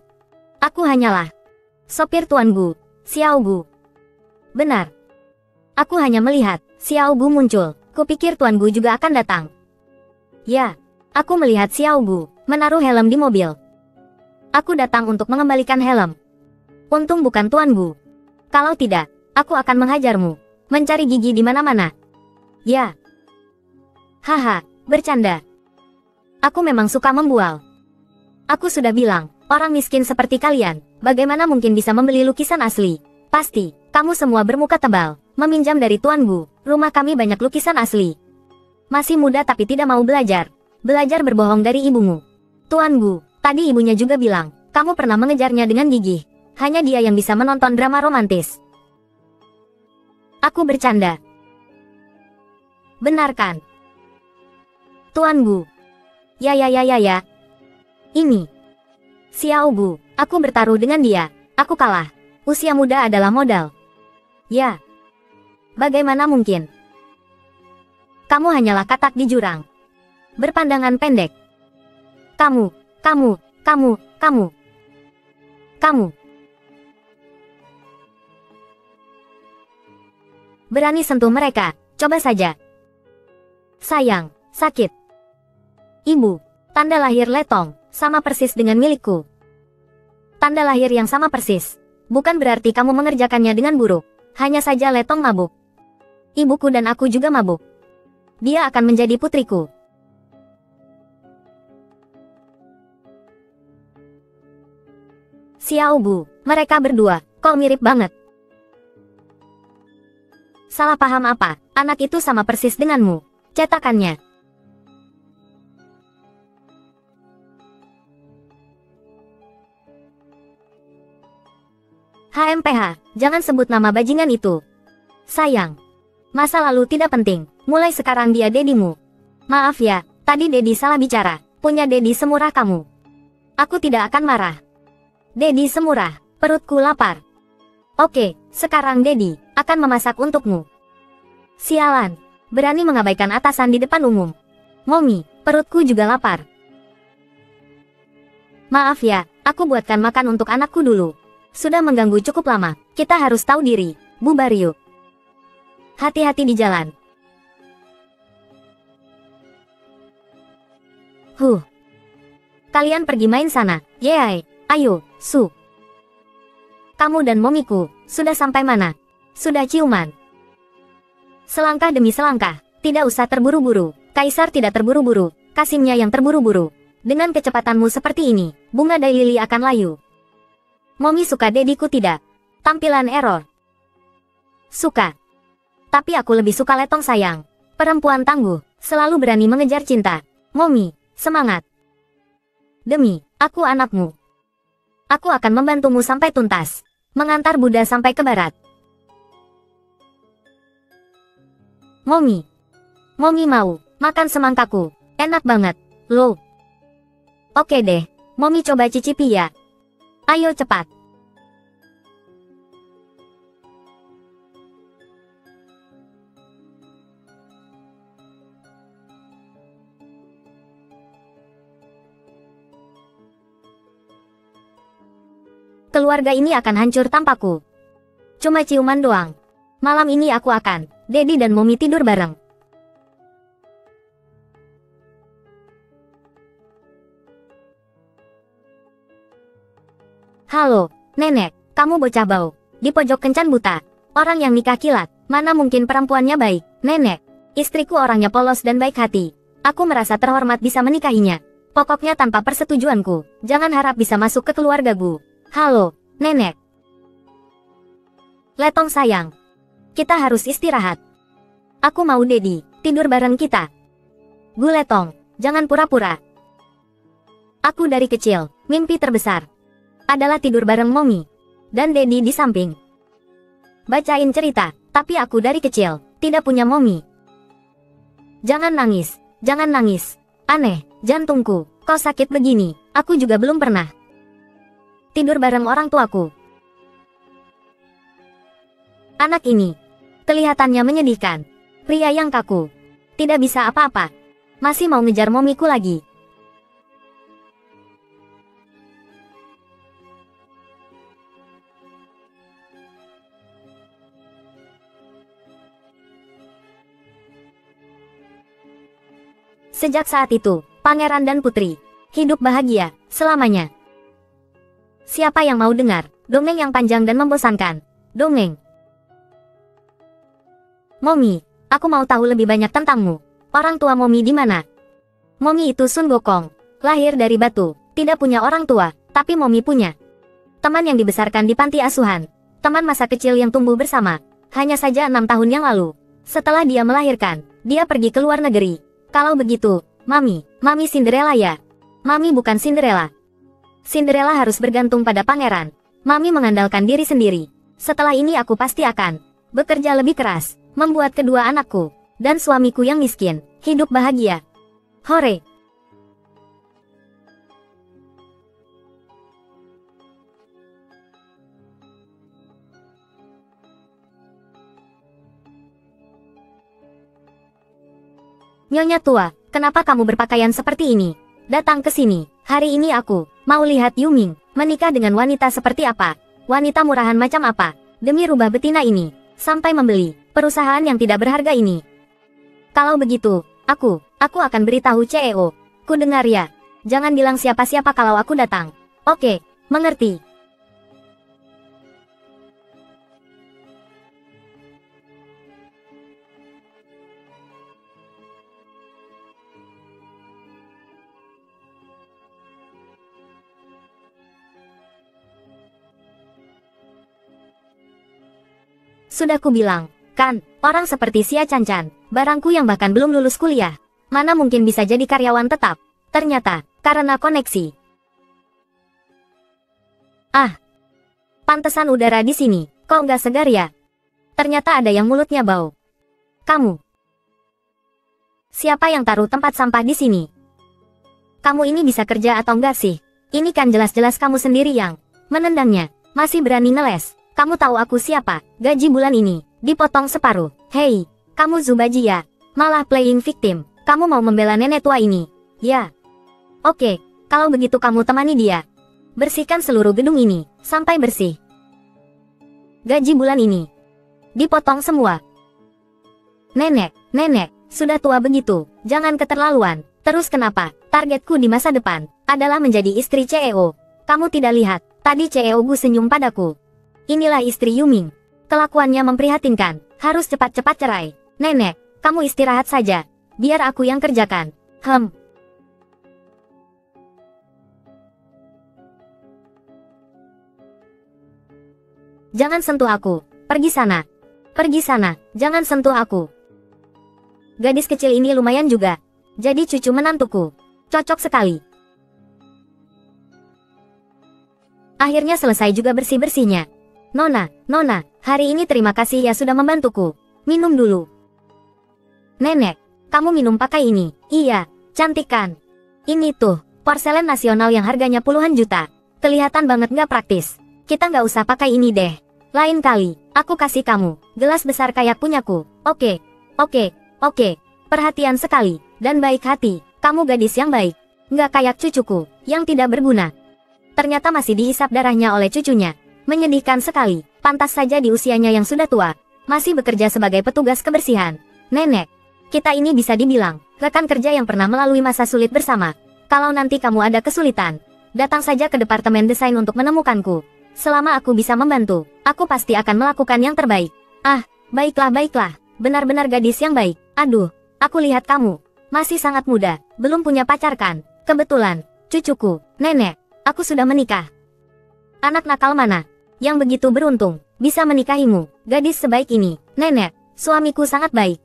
Aku hanyalah sopir Tuan Gu, Xiao Gu. Benar. Aku hanya melihat Xiao Gu muncul. Kupikir Tuan Gu juga akan datang. Ya, aku melihat Xiao Gu menaruh helm di mobil. Aku datang untuk mengembalikan helm. Untung bukan Tuan Gu. Kalau tidak, aku akan menghajarmu. Mencari gigi di mana-mana. Ya. Haha, bercanda. Aku memang suka membual. Aku sudah bilang, orang miskin seperti kalian, bagaimana mungkin bisa membeli lukisan asli? Pasti, kamu semua bermuka tebal, meminjam dari Tuan Gu. Rumah kami banyak lukisan asli. Masih muda tapi tidak mau belajar. Belajar berbohong dari ibumu. Tuan Gu, tadi ibunya juga bilang, kamu pernah mengejarnya dengan gigih. Hanya dia yang bisa menonton drama romantis. Aku bercanda. Benar kan? Tuan Gu. Ya. Ini. Xiao Gu, aku bertaruh dengan dia. Aku kalah. Usia muda adalah modal. Ya. Bagaimana mungkin? Kamu hanyalah katak di jurang. Berpandangan pendek. Kamu. Berani sentuh mereka, coba saja. Sayang, sakit. Ibu, tanda lahir Letong, sama persis dengan milikku. Tanda lahir yang sama persis. Bukan berarti kamu mengerjakannya dengan buruk. Hanya saja Letong mabuk. Ibuku dan aku juga mabuk. Dia akan menjadi putriku. Xiao Bu, mereka berdua, kok mirip banget. Salah paham apa? Anak itu sama persis denganmu. Cetakannya. HMPH, jangan sebut nama bajingan itu. Sayang. Masa lalu tidak penting, mulai sekarang dia dedimu. Maaf ya, tadi Dedi salah bicara. Punya Dedi semurah kamu. Aku tidak akan marah. Dedi semurah, perutku lapar. Oke, sekarang Dedi akan memasak untukmu. Sialan, berani mengabaikan atasan di depan umum. Momi, perutku juga lapar. Maaf ya, aku buatkan makan untuk anakku dulu. Sudah mengganggu cukup lama, kita harus tahu diri. Bubar yuk. Hati-hati di jalan. Kalian pergi main sana. Yeay, ayo, Su. Kamu dan momiku, sudah sampai mana? Sudah ciuman. Selangkah demi selangkah, tidak usah terburu-buru. Kaisar tidak terburu-buru, Kasimnya yang terburu-buru. Dengan kecepatanmu seperti ini, bunga daylili akan layu. Momi suka Dediku tidak? Tampilan error. Suka. Tapi aku lebih suka Letong sayang. Perempuan tangguh, selalu berani mengejar cinta. Momi, semangat. Demi, aku anakmu. Aku akan membantumu sampai tuntas. Mengantar Buddha sampai ke barat. Momi. Momi mau makan semangkaku. Enak banget. Loh. Oke deh, Momi coba cicipi ya. Ayo cepat. Keluarga ini akan hancur tanpaku. Cuma ciuman doang. Malam ini aku akan, Dedi dan Momi tidur bareng. Halo, Nenek, kamu bocah bau. Di pojok kencan buta. Orang yang nikah kilat, mana mungkin perempuannya baik. Nenek, istriku orangnya polos dan baik hati. Aku merasa terhormat bisa menikahinya. Pokoknya tanpa persetujuanku, jangan harap bisa masuk ke keluargaku. Halo, Nenek. Letong sayang. Kita harus istirahat. Aku mau Dedi, tidur bareng kita. Gu Letong, jangan pura-pura. Aku dari kecil, mimpi terbesar adalah tidur bareng Momi dan Dedi di samping. Bacain cerita, tapi aku dari kecil, tidak punya Momi. Jangan nangis, jangan nangis. Aneh, jantungku, kok sakit begini, aku juga belum pernah tidur bareng orang tuaku. Anak ini, kelihatannya menyedihkan. Pria yang kaku, tidak bisa apa-apa. Masih mau ngejar Momiku lagi. Sejak saat itu, pangeran dan putri hidup bahagia selamanya. Siapa yang mau dengar dongeng yang panjang dan membosankan? Dongeng. Momi, aku mau tahu lebih banyak tentangmu. Orang tua Momi di mana? Momi itu Sun Gokong, lahir dari batu, tidak punya orang tua, tapi Momi punya teman yang dibesarkan di panti asuhan. Teman masa kecil yang tumbuh bersama. Hanya saja 6 tahun yang lalu, setelah dia melahirkan, dia pergi ke luar negeri. Kalau begitu, Mami Cinderella ya? Mami bukan Cinderella. Cinderella harus bergantung pada pangeran. Mami mengandalkan diri sendiri. Setelah ini aku pasti akan bekerja lebih keras, membuat kedua anakku dan suamiku yang miskin hidup bahagia. Hore! Nyonya tua, kenapa kamu berpakaian seperti ini? Datang ke sini. Hari ini aku mau lihat Yuming menikah dengan wanita seperti apa. Wanita murahan macam apa? Demi rubah betina ini, sampai membeli perusahaan yang tidak berharga ini. Kalau begitu, aku akan beritahu CEO. Ku dengar ya. Jangan bilang siapa-siapa kalau aku datang. Oke, mengerti. Sudah kubilang, kan, orang seperti Xia Cancan, barangku yang bahkan belum lulus kuliah, mana mungkin bisa jadi karyawan tetap? Ternyata, karena koneksi. Ah, pantesan udara di sini, kok nggak segar ya? Ternyata ada yang mulutnya bau. Kamu. Siapa yang taruh tempat sampah di sini? Kamu ini bisa kerja atau enggak sih? Ini kan jelas-jelas kamu sendiri yang menendangnya, masih berani ngeles. Kamu tahu aku siapa? Gaji bulan ini dipotong separuh. Hei, kamu Zubaji ya? Malah playing victim. Kamu mau membela nenek tua ini? Ya. Oke, kalau begitu kamu temani dia. Bersihkan seluruh gedung ini sampai bersih. Gaji bulan ini dipotong semua. Nenek, sudah tua begitu, jangan keterlaluan. Terus kenapa? Targetku di masa depan adalah menjadi istri CEO. Kamu tidak lihat, tadi CEO Gu senyum padaku. Inilah istri Yuming. Kelakuannya memprihatinkan, harus cepat-cepat cerai. Nenek, kamu istirahat saja. Biar aku yang kerjakan. Jangan sentuh aku. Pergi sana. Pergi sana, jangan sentuh aku. Gadis kecil ini lumayan juga. Jadi cucu menantuku. Cocok sekali. Akhirnya selesai juga bersih-bersihnya. Nona, hari ini terima kasih ya sudah membantuku. Minum dulu. Nenek, kamu minum pakai ini. Iya, cantik kan? Ini tuh, Porselen nasional yang harganya puluhan juta. Kelihatan banget nggak praktis. Kita nggak usah pakai ini deh. Lain kali, aku kasih kamu gelas besar kayak punyaku. Oke, oke, oke. Perhatian sekali, dan baik hati. Kamu gadis yang baik. Nggak kayak cucuku, yang tidak berguna. Ternyata masih dihisap darahnya oleh cucunya. Menyedihkan sekali. Pantas saja di usianya yang sudah tua, masih bekerja sebagai petugas kebersihan. Nenek, kita ini bisa dibilang rekan kerja yang pernah melalui masa sulit bersama. Kalau nanti kamu ada kesulitan, datang saja ke departemen desain untuk menemukanku. Selama aku bisa membantu, aku pasti akan melakukan yang terbaik. Ah, baiklah baiklah. Benar-benar gadis yang baik. Aduh, aku lihat kamu masih sangat muda, belum punya pacar kan? Kebetulan, cucuku, nenek, aku sudah menikah. Anak nakal mana yang begitu beruntung bisa menikahimu, gadis sebaik ini? Nenek, suamiku sangat baik.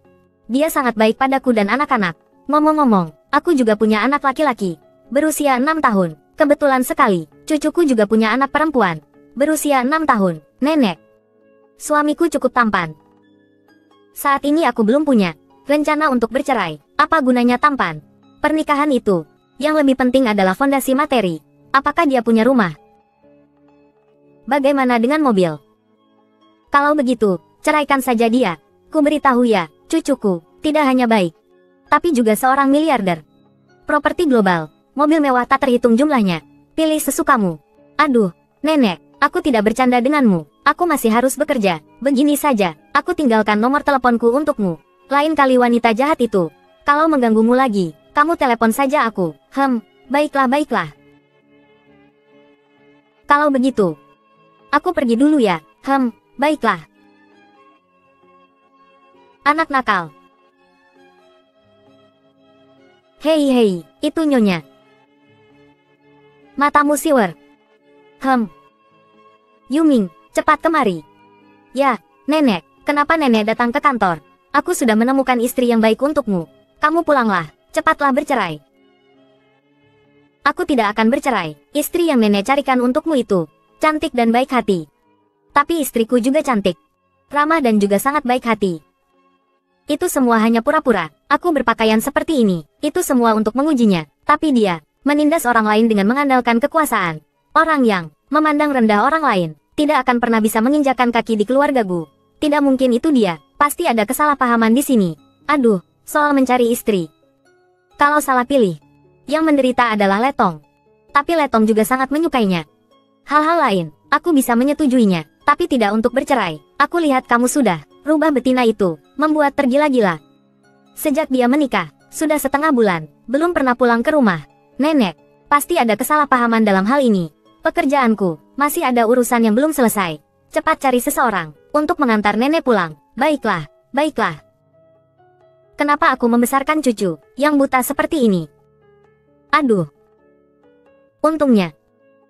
Dia sangat baik padaku dan anak-anak. Ngomong-ngomong, aku juga punya anak laki-laki, berusia 6 tahun. Kebetulan sekali, cucuku juga punya anak perempuan, berusia 6 tahun. Nenek, suamiku cukup tampan. Saat ini aku belum punya rencana untuk bercerai. Apa gunanya tampan? Pernikahan itu, yang lebih penting adalah fondasi materi. Apakah dia punya rumah? Bagaimana dengan mobil? Kalau begitu, ceraikan saja dia. Ku beritahu ya, cucuku, tidak hanya baik, tapi juga seorang miliarder. Properti global, mobil mewah tak terhitung jumlahnya. Pilih sesukamu. Aduh, nenek, aku tidak bercanda denganmu. Aku masih harus bekerja. Begini saja, aku tinggalkan nomor teleponku untukmu. Lain kali wanita jahat itu, kalau mengganggumu lagi, kamu telepon saja aku. Baiklah baiklah. Kalau begitu, aku pergi dulu ya. Baiklah. Anak nakal. Hei, itu nyonya. Matamu siwer. Yuming, cepat kemari. Ya, nenek, kenapa nenek datang ke kantor? Aku sudah menemukan istri yang baik untukmu. Kamu pulanglah, cepatlah bercerai. Aku tidak akan bercerai. Istri yang nenek carikan untukmu itu cantik dan baik hati. Tapi istriku juga cantik, ramah dan juga sangat baik hati. Itu semua hanya pura-pura. Aku berpakaian seperti ini, itu semua untuk mengujinya. Tapi dia menindas orang lain dengan mengandalkan kekuasaan. Orang yang memandang rendah orang lain tidak akan pernah bisa menginjakan kaki di keluargaku. Tidak mungkin itu dia. Pasti ada kesalahpahaman di sini. Aduh, soal mencari istri, kalau salah pilih, yang menderita adalah Letong. Tapi Letong juga sangat menyukainya. Hal-hal lain, aku bisa menyetujuinya, tapi tidak untuk bercerai. Aku lihat kamu sudah rubah betina itu, membuat tergila-gila. Sejak dia menikah, sudah setengah bulan, belum pernah pulang ke rumah. Nenek, pasti ada kesalahpahaman dalam hal ini. Pekerjaanku, masih ada urusan yang belum selesai. Cepat cari seseorang untuk mengantar nenek pulang. Baiklah, baiklah. Kenapa aku membesarkan cucu yang buta seperti ini? Aduh. Untungnya,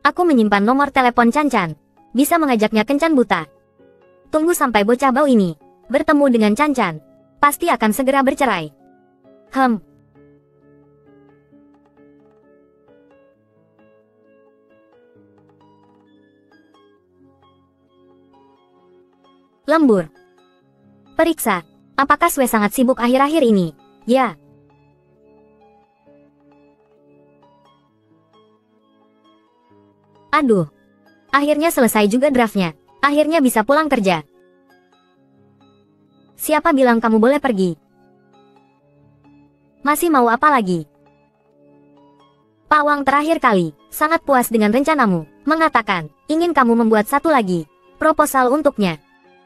aku menyimpan nomor telepon Cancan. Bisa mengajaknya kencan buta. Tunggu sampai bocah bau ini bertemu dengan Cancan. Pasti akan segera bercerai. Lembur. Periksa, apakah Sue sangat sibuk akhir-akhir ini? Ya. Aduh. Akhirnya selesai juga draftnya. Akhirnya bisa pulang kerja. Siapa bilang kamu boleh pergi? Masih mau apa lagi? Pak Wang terakhir kali sangat puas dengan rencanamu. Mengatakan, ingin kamu membuat satu lagi proposal untuknya.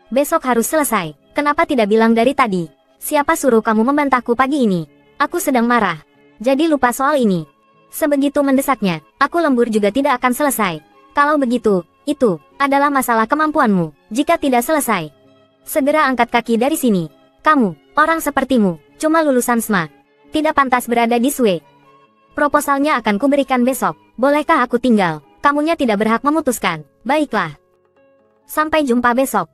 Besok harus selesai. Kenapa tidak bilang dari tadi? Siapa suruh kamu membantahku pagi ini? Aku sedang marah. Jadi lupa soal ini. Sebegitu mendesaknya, aku lembur juga tidak akan selesai. Kalau begitu, itu adalah masalah kemampuanmu. Jika tidak selesai, segera angkat kaki dari sini. Kamu, orang sepertimu, cuma lulusan SMA. Tidak pantas berada di Sue. Proposalnya akan kuberikan besok. Bolehkah aku tinggal? Kamunya tidak berhak memutuskan. Baiklah. Sampai jumpa besok.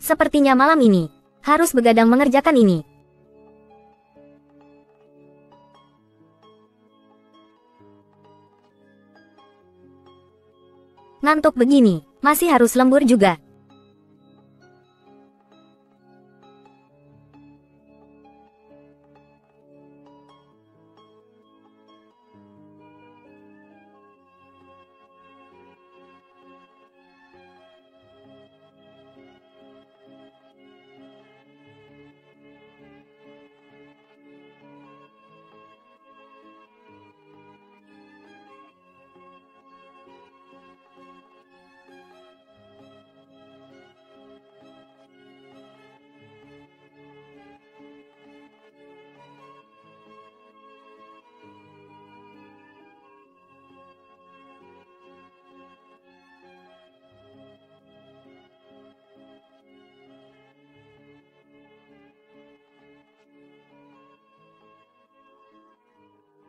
Sepertinya malam ini harus begadang mengerjakan ini. Ngantuk begini, masih harus lembur juga.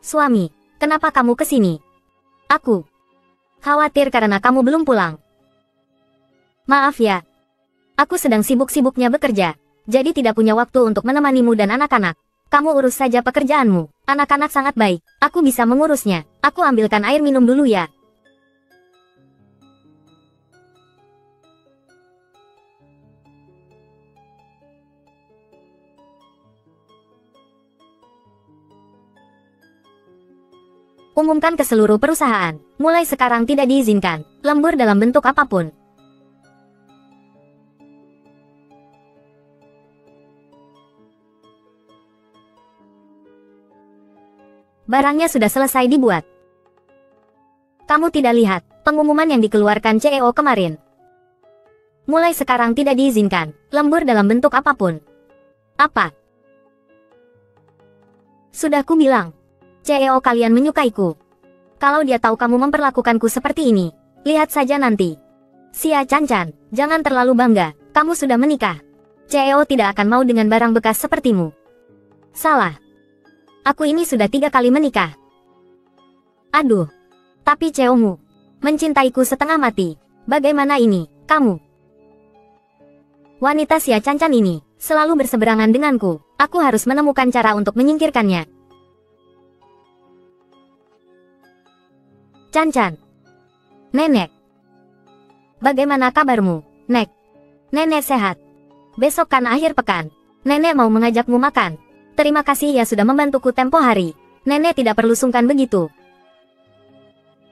Suami, kenapa kamu ke sini? Aku khawatir karena kamu belum pulang. Maaf ya. Aku sedang sibuk-sibuknya bekerja, jadi tidak punya waktu untuk menemanimu dan anak-anak. Kamu urus saja pekerjaanmu. Anak-anak sangat baik, aku bisa mengurusnya. Aku ambilkan air minum dulu ya. Umumkan ke seluruh perusahaan, mulai sekarang tidak diizinkan lembur dalam bentuk apapun. Barangnya sudah selesai dibuat. Kamu tidak lihat pengumuman yang dikeluarkan CEO kemarin? Mulai sekarang tidak diizinkan lembur dalam bentuk apapun. Apa? Sudah ku bilang. CEO kalian menyukaiku. Kalau dia tahu kamu memperlakukanku seperti ini, lihat saja nanti. Xia Cancan, jangan terlalu bangga, kamu sudah menikah. CEO tidak akan mau dengan barang bekas sepertimu. Salah. Aku ini sudah 3 kali menikah. Aduh. Tapi CEO-mu mencintaiku setengah mati. Bagaimana ini, kamu? Wanita Xia Cancan ini selalu berseberangan denganku. Aku harus menemukan cara untuk menyingkirkannya. Cancan. Nenek. Bagaimana kabarmu, Nek? Nenek sehat. Besok kan akhir pekan. Nenek mau mengajakmu makan. Terima kasih ya sudah membantuku tempo hari. Nenek tidak perlu sungkan begitu.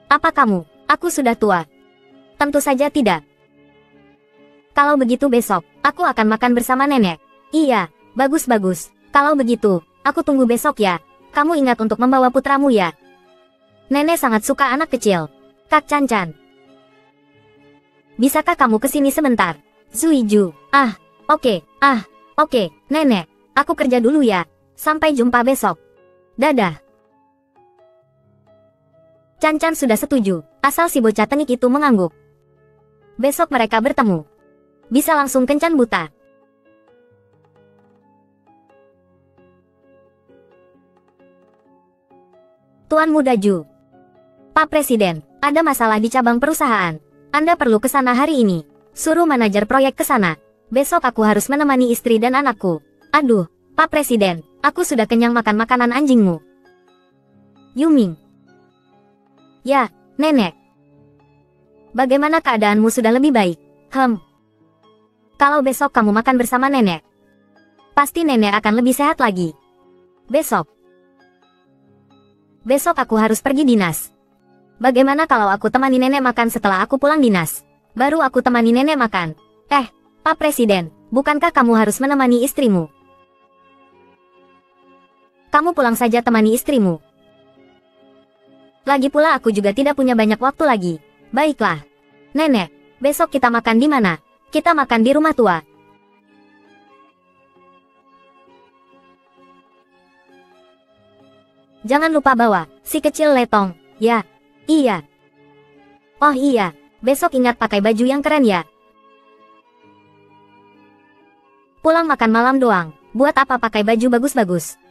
Apa kamu? Aku sudah tua. Tentu saja tidak. Kalau begitu besok, aku akan makan bersama nenek. Iya, bagus-bagus. Kalau begitu, aku tunggu besok ya. Kamu ingat untuk membawa putramu ya. Nenek sangat suka anak kecil. Kak Cancan. Bisakah kamu kesini sebentar? Zuiju. Oke, nenek. Aku kerja dulu ya. Sampai jumpa besok. Dadah. Cancan sudah setuju, asal si bocah tengik itu mengangguk. Besok mereka bertemu. Bisa langsung kencan buta. Tuan Muda Ju. Pak Presiden, ada masalah di cabang perusahaan. Anda perlu ke sana hari ini. Suruh manajer proyek ke sana. Besok aku harus menemani istri dan anakku. Aduh, Pak Presiden, aku sudah kenyang makan makanan anjingmu. Yuming. Ya, nenek. Bagaimana keadaanmu sudah lebih baik? Kalau besok kamu makan bersama nenek, pasti nenek akan lebih sehat lagi. Besok aku harus pergi dinas. Bagaimana kalau aku temani nenek makan setelah aku pulang dinas? Baru aku temani nenek makan. Pak Presiden, bukankah kamu harus menemani istrimu? Kamu pulang saja temani istrimu. Lagi pula aku juga tidak punya banyak waktu lagi. Baiklah. Nenek, besok kita makan di mana? Kita makan di rumah tua. Jangan lupa bawa si kecil Letong, ya. Iya. Oh iya, besok ingat pakai baju yang keren ya. Pulang makan malam doang, buat apa pakai baju bagus-bagus?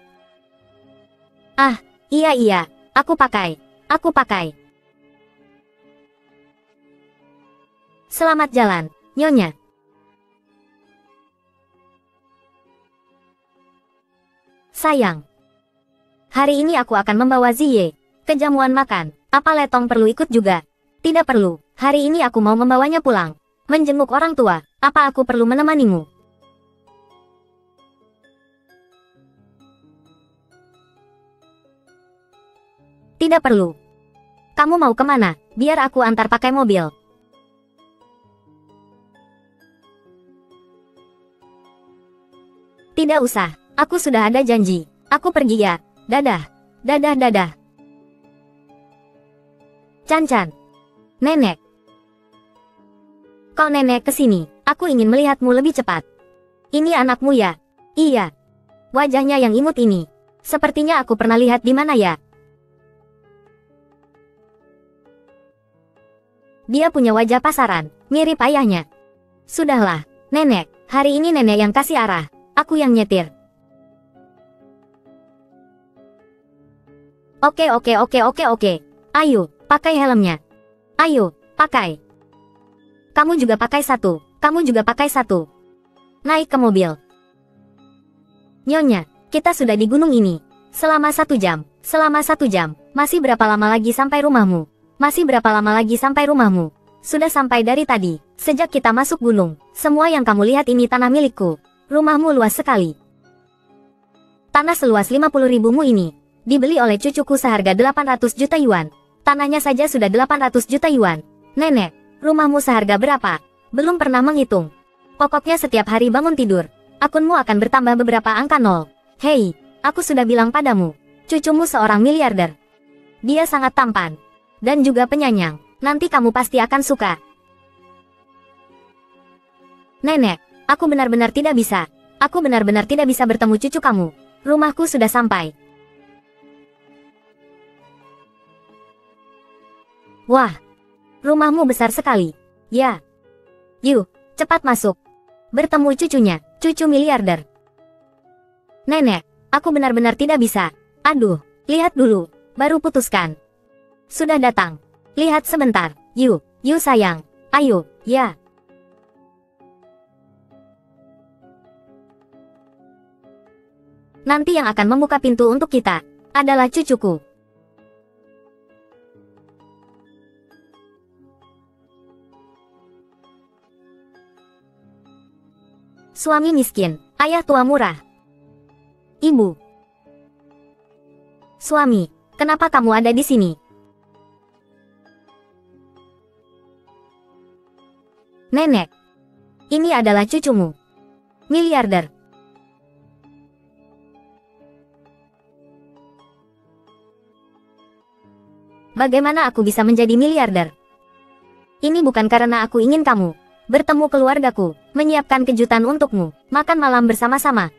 Iya, aku pakai. Selamat jalan, Nyonya. Sayang. Hari ini aku akan membawa Ziye ke jamuan makan. Apa Letong perlu ikut juga? Tidak perlu. Hari ini aku mau membawanya pulang. Menjenguk orang tua. Apa aku perlu menemanimu? Tidak perlu. Kamu mau kemana? Biar aku antar pakai mobil. Tidak usah. Aku sudah ada janji. Aku pergi ya. Dadah. Dadah dadah. Can-can. Nenek. Kok nenek kesini? Aku ingin melihatmu lebih cepat. Ini anakmu ya? Iya. Wajahnya yang imut ini. Sepertinya aku pernah lihat di mana ya? Dia punya wajah pasaran, mirip ayahnya. Sudahlah, nenek. Hari ini nenek yang kasih arah. Aku yang nyetir. Oke. Ayo, pakai helmnya. Ayo, pakai. Kamu juga pakai satu. Kamu juga pakai satu. Naik ke mobil. Nyonya, kita sudah di gunung ini. Selama 1 jam. Selama 1 jam. Masih berapa lama lagi sampai rumahmu? Masih berapa lama lagi sampai rumahmu? Sudah sampai dari tadi. Sejak kita masuk gunung, semua yang kamu lihat ini tanah milikku. Rumahmu luas sekali. Tanah seluas 50.000 mu ini dibeli oleh cucuku seharga 800 juta yuan. Tanahnya saja sudah 800 juta yuan. Nenek, rumahmu seharga berapa? Belum pernah menghitung. Pokoknya setiap hari bangun tidur, akunmu akan bertambah beberapa angka nol. Hei, aku sudah bilang padamu, cucumu seorang miliarder. Dia sangat tampan. Dan juga penyayang. Nanti kamu pasti akan suka. Nenek, aku benar-benar tidak bisa. Aku benar-benar tidak bisa bertemu cucu kamu. Rumahku sudah sampai. Wah, rumahmu besar sekali. Ya. Yuk, cepat masuk. Bertemu cucunya, cucu miliarder. Nenek, aku benar-benar tidak bisa. Aduh, lihat dulu. Baru putuskan. Sudah datang. Lihat sebentar. Yuk sayang. Ayo, ya. Nanti yang akan membuka pintu untuk kita adalah cucuku. Suami miskin, ayah tua murah. Ibu. Suami, kenapa kamu ada di sini? Nenek, ini adalah cucumu. Miliarder. Bagaimana aku bisa menjadi miliarder? Ini bukan karena aku ingin kamu bertemu keluargaku, menyiapkan kejutan untukmu, makan malam bersama-sama.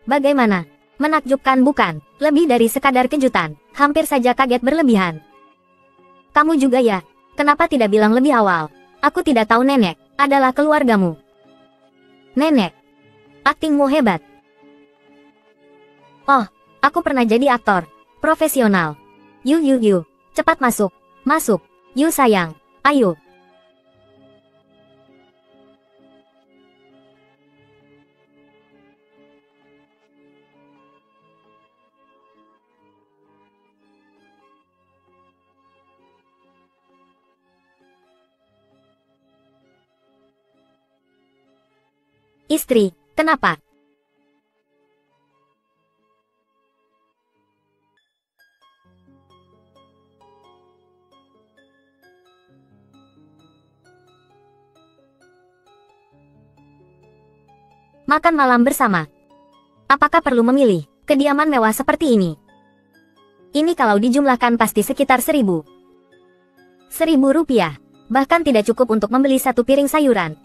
Bagaimana? Menakjubkan bukan? Lebih dari sekadar kejutan, hampir saja kaget berlebihan. Kamu juga ya? Kenapa tidak bilang lebih awal? Aku tidak tahu nenek adalah keluargamu. Nenek, aktingmu hebat. Oh, aku pernah jadi aktor profesional. Yuk, cepat masuk. Masuk. Yuk sayang, ayo. Istri, kenapa? Makan malam bersama. Apakah perlu memilih kediaman mewah seperti ini? Ini kalau dijumlahkan pasti sekitar 1.000 rupiah. Bahkan tidak cukup untuk membeli 1 piring sayuran.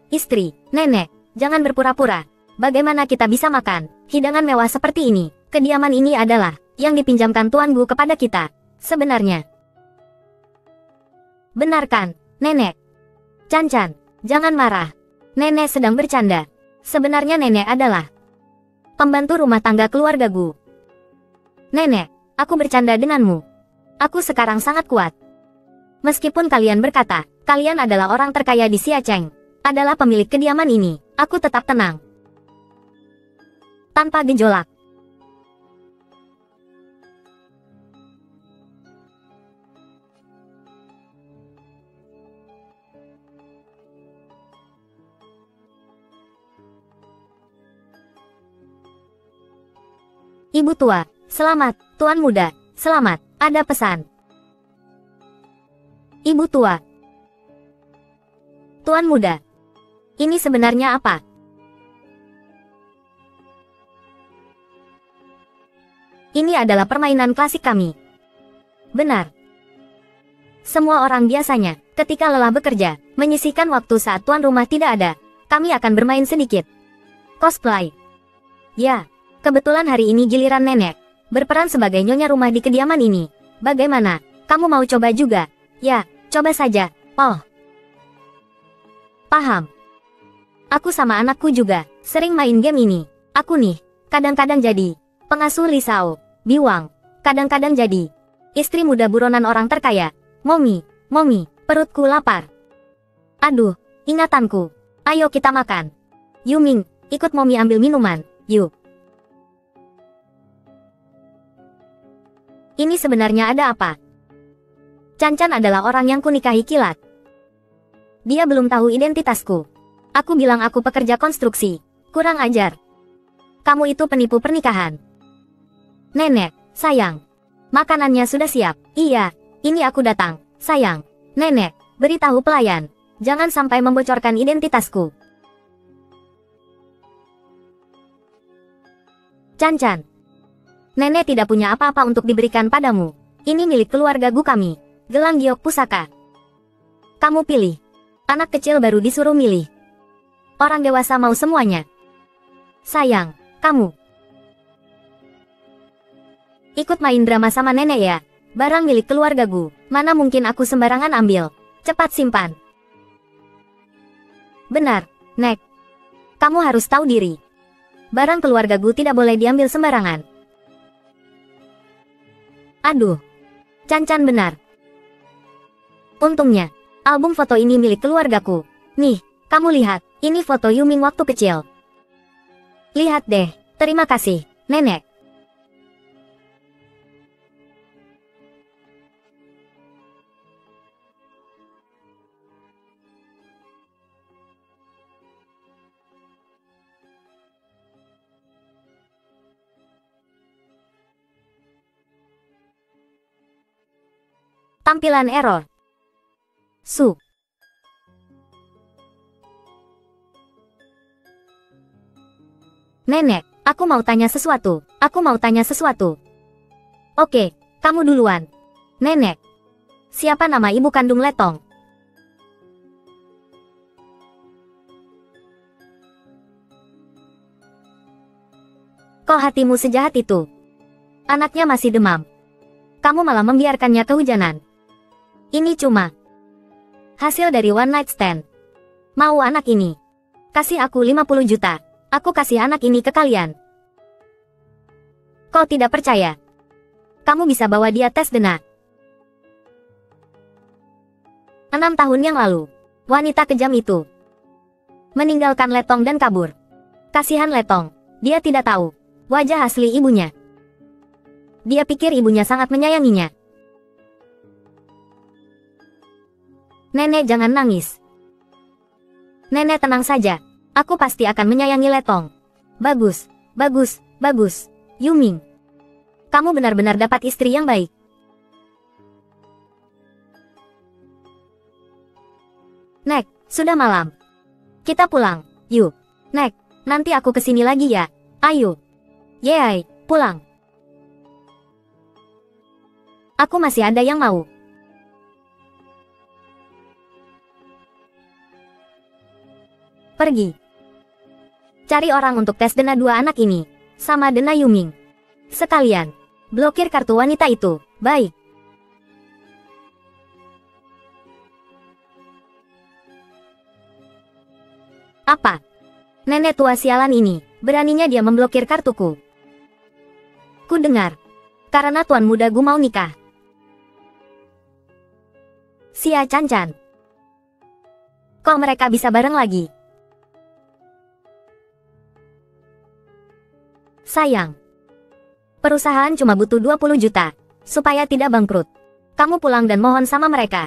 Istri, nenek, jangan berpura-pura. Bagaimana kita bisa makan hidangan mewah seperti ini? Kediaman ini adalah yang dipinjamkan Tuan Gu kepada kita. Sebenarnya. Benarkan, nenek? Can-can, jangan marah. Nenek sedang bercanda. Sebenarnya nenek adalah pembantu rumah tangga keluarga Gu. Nenek, aku bercanda denganmu. Aku sekarang sangat kuat. Meskipun kalian berkata, kalian adalah orang terkaya di Xiacheng, adalah pemilik kediaman ini, aku tetap tenang. tanpa gejolak. Ibu tua, selamat. Tuan muda, selamat. Ada pesan. Ibu tua. Tuan muda. Ini sebenarnya apa? Ini adalah permainan klasik kami. Benar. Semua orang biasanya, ketika lelah bekerja, menyisihkan waktu saat tuan rumah tidak ada. Kami akan bermain sedikit. Cosplay. Ya. Kebetulan hari ini giliran nenek berperan sebagai nyonya rumah di kediaman ini. Bagaimana? Kamu mau coba juga? Ya, coba saja. Oh. Paham. Aku sama anakku juga sering main game ini. Aku nih, kadang-kadang jadi pengasuh Lisao, Biwang. Kadang-kadang jadi istri muda buronan orang terkaya. Momi, perutku lapar. Aduh, ingatanku. Ayo kita makan. Yuming, ikut Momi ambil minuman, yuk. Ini sebenarnya ada apa? Cancan adalah orang yang kunikahi kilat. Dia belum tahu identitasku. Aku bilang aku pekerja konstruksi. Kurang ajar. Kamu itu penipu pernikahan. Nenek, sayang. Makanannya sudah siap. Iya, ini aku datang. Sayang. Nenek, beritahu pelayan. Jangan sampai membocorkan identitasku. Cancan. Nenek tidak punya apa-apa untuk diberikan padamu. Ini milik keluarga Gu kami. Gelang giok pusaka. Kamu pilih. Anak kecil baru disuruh milih. Orang dewasa mau semuanya. Sayang, kamu. Ikut main drama sama nenek ya. Barang milik keluarga Gu. Mana mungkin aku sembarangan ambil. Cepat simpan. Benar, Nek. Kamu harus tahu diri. Barang keluarga Gu tidak boleh diambil sembarangan. Aduh, Cancan benar. Untungnya, album foto ini milik keluargaku. Nih, kamu lihat, ini foto Yuming waktu kecil. Lihat deh, terima kasih, Nenek. Tampilan error. Su. Nenek, aku mau tanya sesuatu. Oke, kamu duluan. Nenek. Siapa nama ibu kandung Letong? Kok hatimu sejahat itu? Anaknya masih demam. Kamu malah membiarkannya kehujanan. Ini cuma hasil dari one night stand. Mau anak ini? Kasih aku 50 juta. Aku kasih anak ini ke kalian. Kau tidak percaya? Kamu bisa bawa dia tes DNA. 6 tahun yang lalu, wanita kejam itu meninggalkan Letong dan kabur. Kasihan Letong, dia tidak tahu wajah asli ibunya. Dia pikir ibunya sangat menyayanginya. Nenek jangan nangis. Nenek tenang saja. Aku pasti akan menyayangi Letong. Bagus, bagus, bagus. Yuming. Kamu benar-benar dapat istri yang baik. Nek, sudah malam. Kita pulang, yuk. Nek, nanti aku kesini lagi ya. Ayo. Yeay, pulang. Aku masih ada yang mau. Pergi. Cari orang untuk tes DNA 2 anak ini. Sama DNA Yuming. Sekalian. Blokir kartu wanita itu. Baik. Apa? Nenek tua sialan ini. Beraninya dia memblokir kartuku. Ku dengar. Karena tuan muda Gu mau nikah. Sia Cancan. Kok mereka bisa bareng lagi? Sayang. Perusahaan cuma butuh 20 juta. Supaya tidak bangkrut. Kamu pulang dan mohon sama mereka.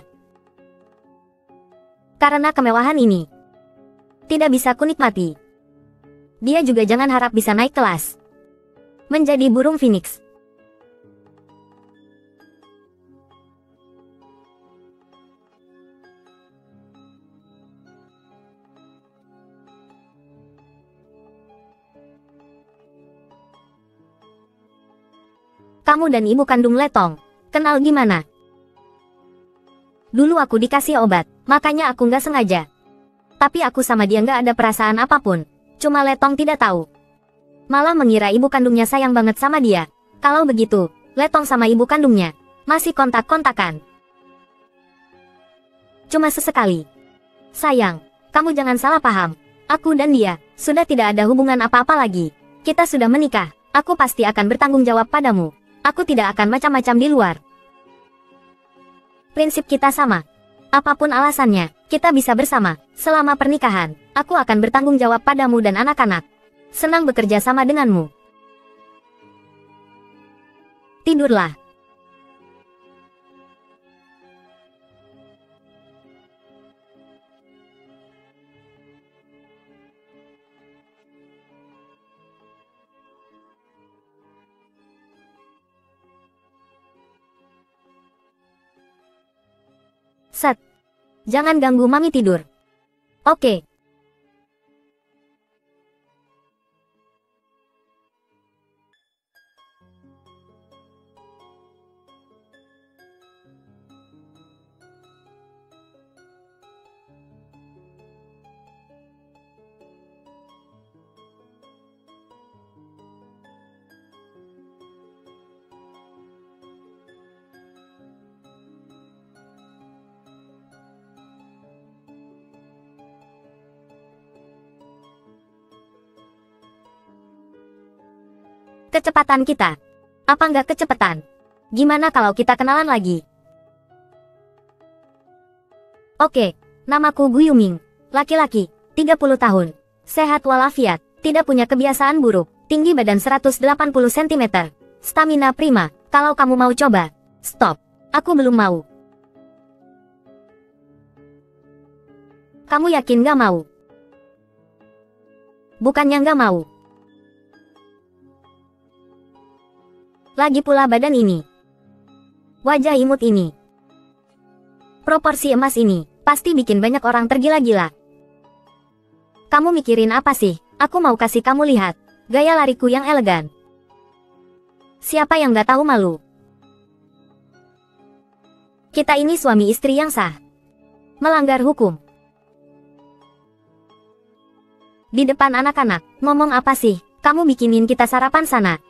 Karena kemewahan ini tidak bisa kunikmati. Dia juga jangan harap bisa naik kelas. Menjadi burung phoenix. Kamu dan ibu kandung Letong, kenal gimana? Dulu aku dikasih obat, makanya aku nggak sengaja. Tapi aku sama dia nggak ada perasaan apapun. Cuma Letong tidak tahu. Malah mengira ibu kandungnya sayang banget sama dia. Kalau begitu, Letong sama ibu kandungnya masih kontak-kontakan. Cuma sesekali. Sayang, kamu jangan salah paham. Aku dan dia sudah tidak ada hubungan apa-apa lagi. Kita sudah menikah. Aku pasti akan bertanggung jawab padamu. Aku tidak akan macam-macam di luar. Prinsip kita sama. Apapun alasannya, kita bisa bersama. Selama pernikahan, aku akan bertanggung jawab padamu dan anak-anak. Senang bekerja sama denganmu. Tidurlah. Set. Jangan ganggu mami tidur. Oke. Kecepatan kita. Apa nggak kecepatan? Gimana kalau kita kenalan lagi? Oke, namaku Gu Yuming. Laki-laki, 30 tahun. Sehat walafiat, tidak punya kebiasaan buruk. Tinggi badan 180 cm. Stamina prima. Kalau kamu mau coba. Stop. Aku belum mau. Kamu yakin nggak mau? Bukannya nggak mau. Lagi pula badan ini. Wajah imut ini. Proporsi emas ini, pasti bikin banyak orang tergila-gila. Kamu mikirin apa sih? Aku mau kasih kamu lihat. Gaya lariku yang elegan. Siapa yang gak tahu malu? Kita ini suami istri yang sah. Melanggar hukum. Di depan anak-anak, ngomong apa sih? Kamu bikinin kita sarapan sana.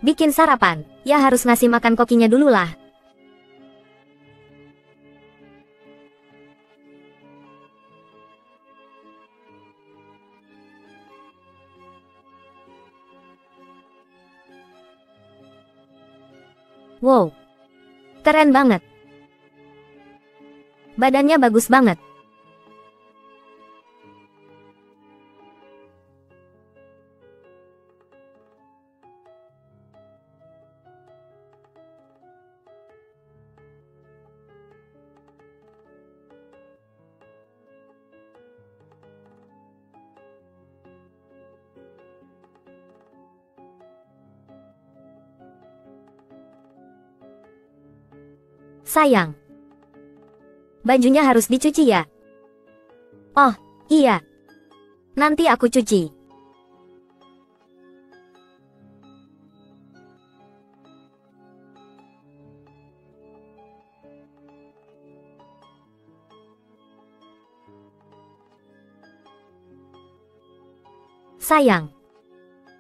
Bikin sarapan, ya harus ngasih makan kokinya dulu lah. Wow. Keren banget. Badannya bagus banget. Sayang. Bajunya harus dicuci ya? Oh, iya. Nanti aku cuci. Sayang.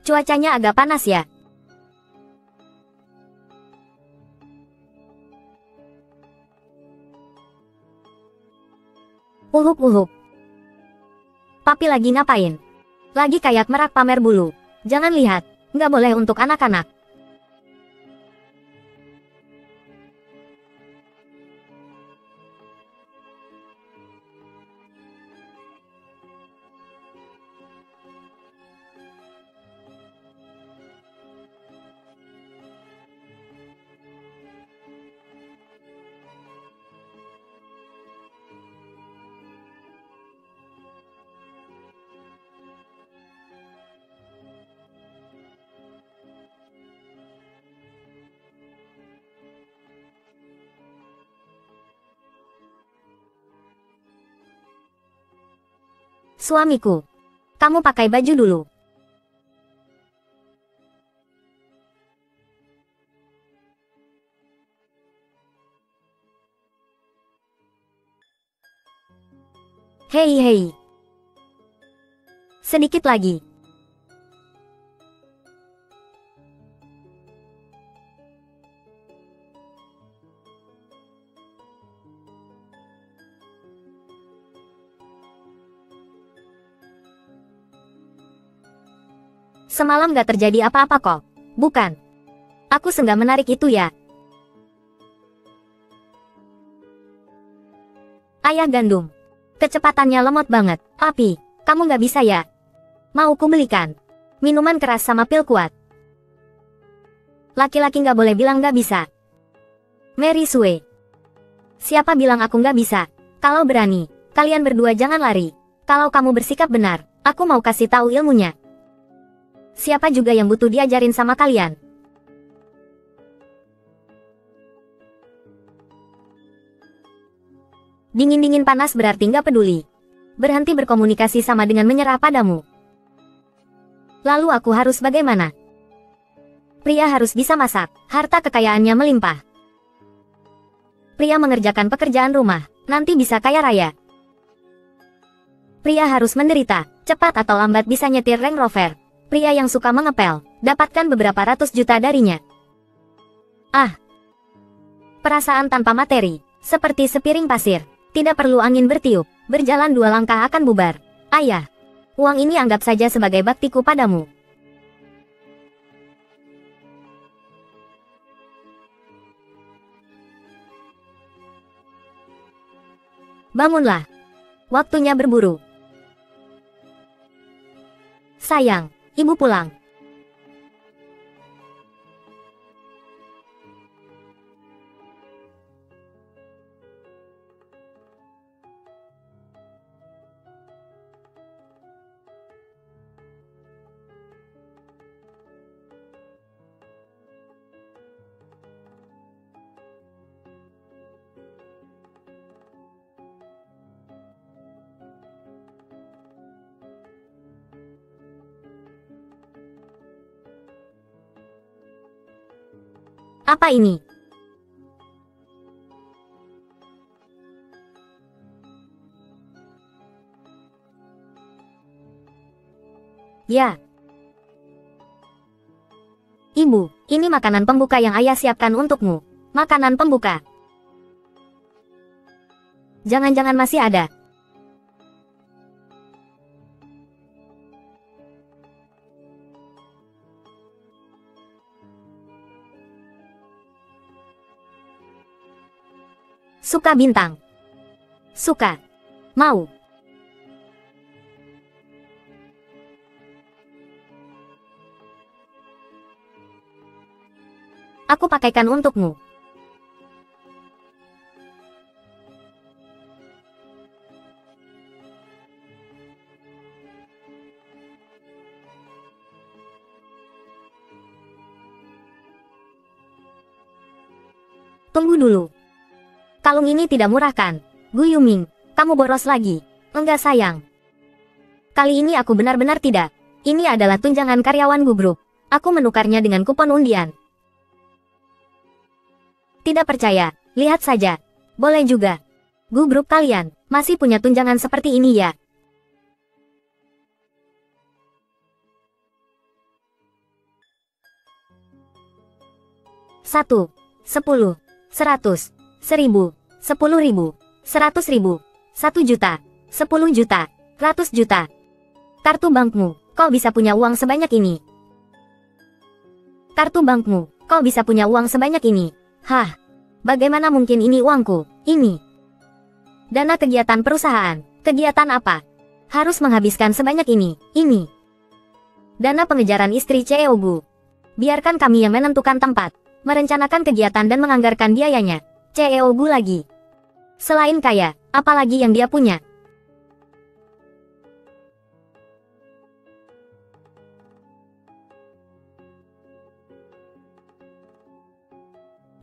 Cuacanya agak panas ya? Uhuk-uhuk. Papi lagi ngapain? Lagi kayak merak pamer bulu. Jangan lihat, nggak boleh untuk anak-anak. Suamiku. Kamu pakai baju dulu. Hei hei. Sedikit lagi. Semalam gak terjadi apa-apa kok. Bukan. Aku senggak menarik itu ya. Ayah gandum. Kecepatannya lemot banget. Tapi, kamu gak bisa ya? Mau ku belikan minuman keras sama pil kuat. Laki-laki gak boleh bilang gak bisa. Mary Sue. Siapa bilang aku gak bisa? Kalau berani, kalian berdua jangan lari. Kalau kamu bersikap benar, aku mau kasih tahu ilmunya. Siapa juga yang butuh diajarin sama kalian? Dingin-dingin panas berarti nggak peduli. Berhenti berkomunikasi sama dengan menyerah padamu. Lalu aku harus bagaimana? Pria harus bisa masak, harta kekayaannya melimpah. Pria mengerjakan pekerjaan rumah, nanti bisa kaya raya. Pria harus menderita, cepat atau lambat bisa nyetir Range Rover. Pria yang suka mengepel, dapatkan beberapa ratus juta darinya. Ah, perasaan tanpa materi, seperti sepiring pasir. Tidak perlu angin bertiup, berjalan 2 langkah akan bubar. Ayah, uang ini anggap saja sebagai baktiku padamu. Bangunlah. Waktunya berburu. Sayang, ibu pulang. Apa ini? Ya. Ibu, ini makanan pembuka yang ayah siapkan untukmu. Makanan pembuka. Jangan-jangan masih ada. Suka bintang. Suka. Mau. Aku pakaikan untukmu. Tunggu dulu. Kalung ini tidak murah kan? Gu Yuming, kamu boros lagi. Enggak sayang. Kali ini aku benar-benar tidak. Ini adalah tunjangan karyawan Gu Group. Aku menukarnya dengan kupon undian. Tidak percaya, lihat saja. Boleh juga. Gu Group kalian, masih punya tunjangan seperti ini ya? Satu, 10, 100, 1000, 10.000, 100.000, 1 juta, 10 juta, 100 juta. Kartu bankmu, kau bisa punya uang sebanyak ini. Kartu bankmu, kau bisa punya uang sebanyak ini. Hah, bagaimana mungkin ini uangku? Ini dana kegiatan perusahaan. Kegiatan apa? Harus menghabiskan sebanyak ini. Ini dana pengejaran istri CEO Gu. Biarkan kami yang menentukan tempat, merencanakan kegiatan dan menganggarkan biayanya. CEO Gu lagi. Selain kaya, apalagi yang dia punya?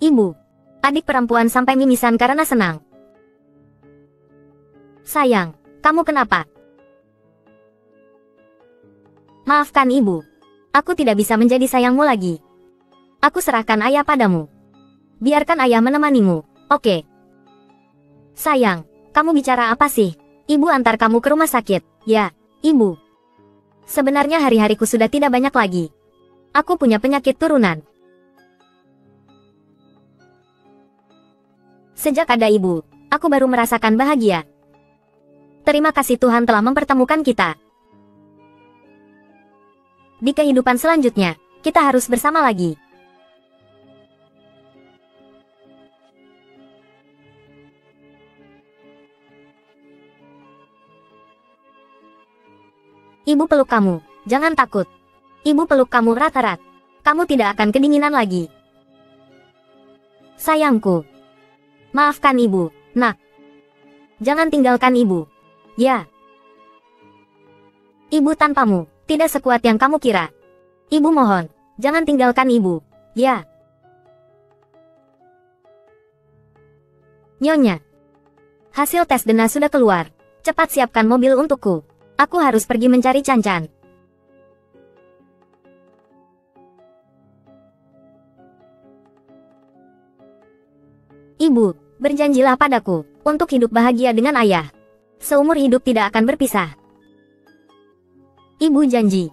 Ibu. Adik perempuan sampai mimisan karena senang. Sayang, kamu kenapa? Maafkan ibu. Aku tidak bisa menjadi sayangmu lagi. Aku serahkan ayah padamu. Biarkan ayah menemanimu, oke? Sayang, kamu bicara apa sih? Ibu antar kamu ke rumah sakit. Ya, ibu. Sebenarnya hari-hariku sudah tidak banyak lagi. Aku punya penyakit turunan. Sejak ada ibu, aku baru merasakan bahagia. Terima kasih Tuhan telah mempertemukan kita. Di kehidupan selanjutnya, kita harus bersama lagi. Ibu peluk kamu, jangan takut. Ibu peluk kamu erat-erat. Kamu tidak akan kedinginan lagi. Sayangku. Maafkan ibu, nak. Jangan tinggalkan ibu. Ya. Ibu tanpamu, tidak sekuat yang kamu kira. Ibu mohon, jangan tinggalkan ibu. Ya. Nyonya. Hasil tes DNA sudah keluar. Cepat siapkan mobil untukku. Aku harus pergi mencari Cancan. Ibu, berjanjilah padaku, untuk hidup bahagia dengan ayah. Seumur hidup tidak akan berpisah. Ibu janji,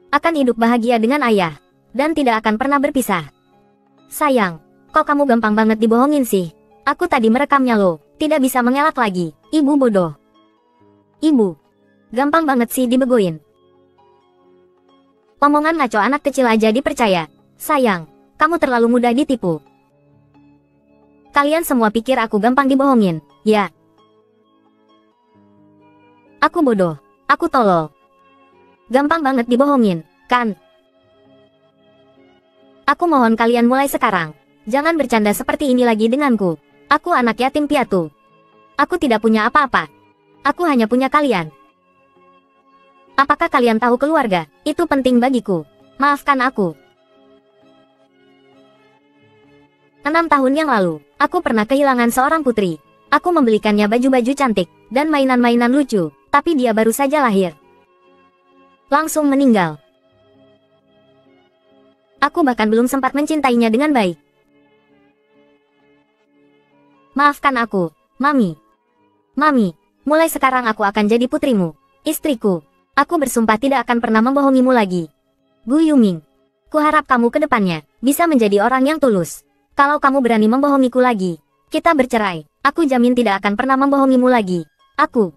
akan hidup bahagia dengan ayah, dan tidak akan pernah berpisah. Sayang, kok kamu gampang banget dibohongin sih? Aku tadi merekamnya loh, tidak bisa mengelak lagi. Ibu bodoh. Ibu. Gampang banget sih dibegoin. Omongan ngaco anak kecil aja dipercaya. Sayang, kamu terlalu mudah ditipu. Kalian semua pikir aku gampang dibohongin, ya? Aku bodoh, aku tolol. Gampang banget dibohongin, kan? Aku mohon kalian mulai sekarang. Jangan bercanda seperti ini lagi denganku. Aku anak yatim piatu. Aku tidak punya apa-apa. Aku hanya punya kalian. Apakah kalian tahu keluarga? Itu penting bagiku. Maafkan aku. 6 tahun yang lalu, aku pernah kehilangan seorang putri. Aku membelikannya baju-baju cantik, dan mainan-mainan lucu, tapi dia baru saja lahir. Langsung meninggal. Aku bahkan belum sempat mencintainya dengan baik. Maafkan aku, Mami. Mami, mulai sekarang aku akan jadi putrimu, istriku. Aku bersumpah tidak akan pernah membohongimu lagi. Gu Yuming. Kuharap kamu ke depannya bisa menjadi orang yang tulus. Kalau kamu berani membohongiku lagi, kita bercerai. Aku jamin tidak akan pernah membohongimu lagi. Aku.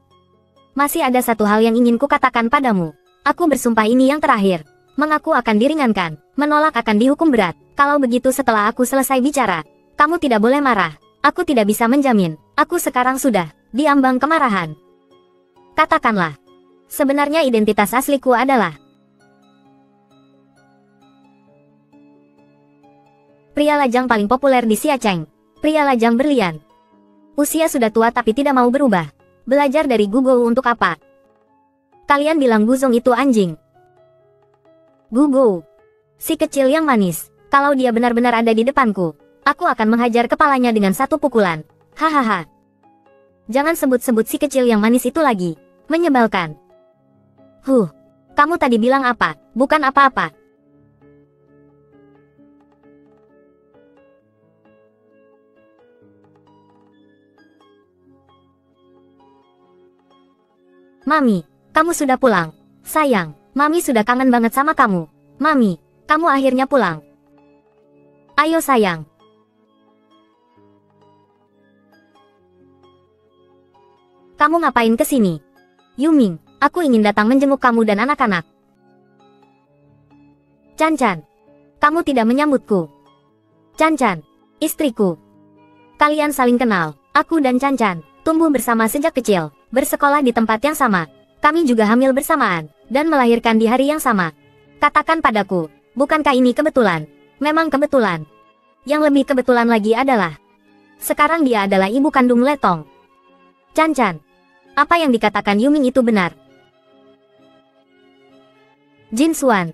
Masih ada satu hal yang ingin kukatakan padamu. Aku bersumpah ini yang terakhir. Mengaku akan diringankan, menolak akan dihukum berat. Kalau begitu setelah aku selesai bicara, kamu tidak boleh marah. Aku tidak bisa menjamin. Aku sekarang sudah diambang kemarahan. Katakanlah. Sebenarnya identitas asliku adalah pria lajang paling populer di Xiacheng. Pria lajang berlian. Usia sudah tua tapi tidak mau berubah. Belajar dari Google untuk apa? Kalian bilang Guzong itu anjing. Google. Si kecil yang manis. Kalau dia benar-benar ada di depanku, aku akan menghajar kepalanya dengan satu pukulan. Hahaha. Jangan sebut-sebut si kecil yang manis itu lagi. Menyebalkan. Kamu tadi bilang apa? Bukan apa-apa. Mami, kamu sudah pulang. Sayang, Mami sudah kangen banget sama kamu. Mami, kamu akhirnya pulang. Ayo sayang. Kamu ngapain kesini? Yuming, aku ingin datang menjenguk kamu dan anak-anak. Cancan, kamu tidak menyambutku. Cancan, istriku. Kalian saling kenal. Aku dan Cancan tumbuh bersama sejak kecil, bersekolah di tempat yang sama. Kami juga hamil bersamaan, dan melahirkan di hari yang sama. Katakan padaku, bukankah ini kebetulan? Memang kebetulan. Yang lebih kebetulan lagi adalah, sekarang dia adalah ibu kandung Letong. Cancan, apa yang dikatakan Yuming itu benar. Jin Xuan,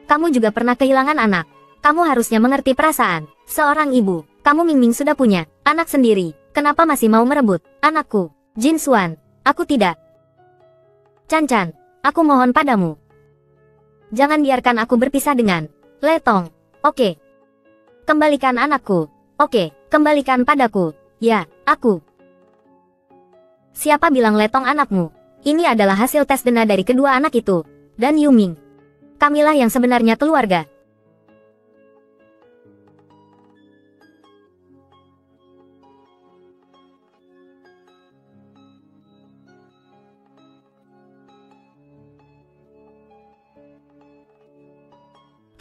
kamu juga pernah kehilangan anak. Kamu harusnya mengerti perasaan seorang ibu. Kamu Mingming sudah punya anak sendiri. Kenapa masih mau merebut anakku? Jin Xuan, aku tidak. Cancan, aku mohon padamu. Jangan biarkan aku berpisah dengan Letong. Oke. Kembalikan anakku. Oke, kembalikan padaku. Ya, aku. Siapa bilang Letong anakmu? Ini adalah hasil tes DNA dari kedua anak itu. Dan Yuming. Kamilah yang sebenarnya keluarga.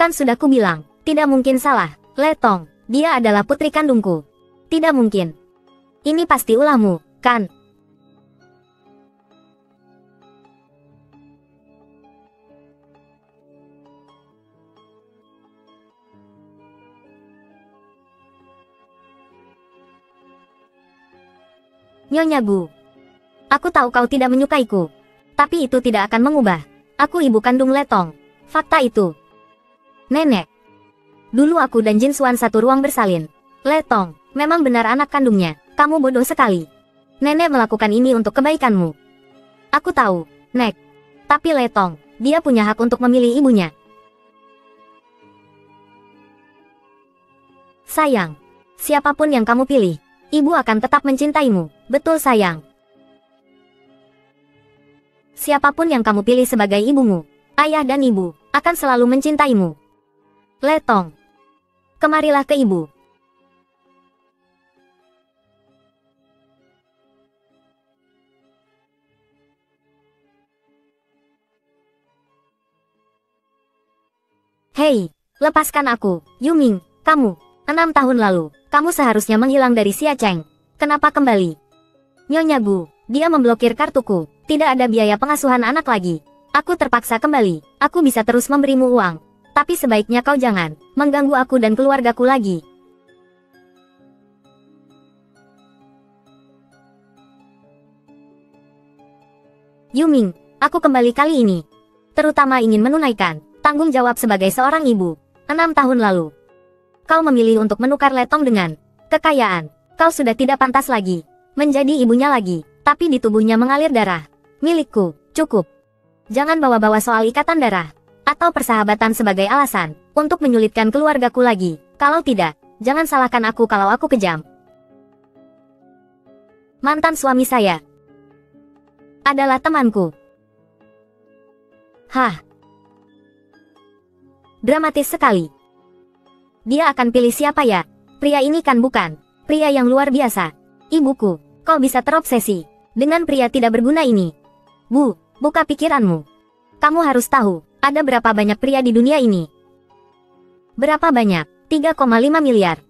Kan sudah kubilang, tidak mungkin salah. Letong, dia adalah putri kandungku. Tidak mungkin. Ini pasti ulahmu, kan? Nyonya Gu. Aku tahu kau tidak menyukaiku. Tapi itu tidak akan mengubah. Aku ibu kandung Letong. Fakta itu. Nenek. Dulu aku dan Jin Xuan satu ruang bersalin. Letong, memang benar anak kandungnya. Kamu bodoh sekali. Nenek melakukan ini untuk kebaikanmu. Aku tahu, Nek. Tapi Letong, dia punya hak untuk memilih ibunya. Sayang, siapapun yang kamu pilih, ibu akan tetap mencintaimu. Betul sayang. Siapapun yang kamu pilih sebagai ibumu, ayah dan ibu, akan selalu mencintaimu. Letong, kemarilah ke ibu. Hei, lepaskan aku, Yuming, kamu. 6 tahun lalu, kamu seharusnya menghilang dari Xia Cheng. Kenapa kembali? Nyonya Gu, dia memblokir kartuku. Tidak ada biaya pengasuhan anak lagi. Aku terpaksa kembali. Aku bisa terus memberimu uang. Tapi sebaiknya kau jangan mengganggu aku dan keluargaku lagi. Yuming, aku kembali kali ini. Terutama ingin menunaikan tanggung jawab sebagai seorang ibu. 6 tahun lalu, kau memilih untuk menukar Letong dengan kekayaan. Kau sudah tidak pantas lagi menjadi ibunya lagi. Tapi di tubuhnya mengalir darah. Milikku, cukup. Jangan bawa-bawa soal ikatan darah atau persahabatan sebagai alasan untuk menyulitkan keluargaku lagi. Kalau tidak, jangan salahkan aku kalau aku kejam. Mantan suami saya adalah temanku. Hah. Dramatis sekali. Dia akan pilih siapa ya? Pria ini kan bukan pria yang luar biasa. Ibuku, kau bisa terobsesi dengan pria tidak berguna ini. Bu, buka pikiranmu. Kamu harus tahu, ada berapa banyak pria di dunia ini? Berapa banyak? 3,5 miliar.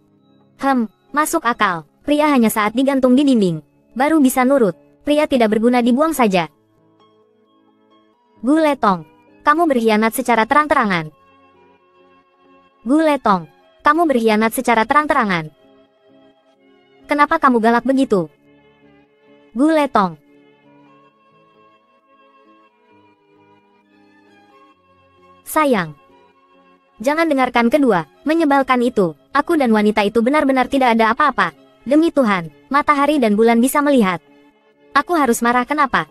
Masuk akal. Pria hanya saat digantung di dinding baru bisa nurut. Pria tidak berguna dibuang saja. Gu Letong, kamu berkhianat secara terang-terangan. Gu Letong, kamu berkhianat secara terang-terangan. Kenapa kamu galak begitu? Gu Letong. Sayang. Jangan dengarkan kedua, menyebalkan itu. Aku dan wanita itu benar-benar tidak ada apa-apa. Demi Tuhan, matahari dan bulan bisa melihat. Aku harus marah kenapa?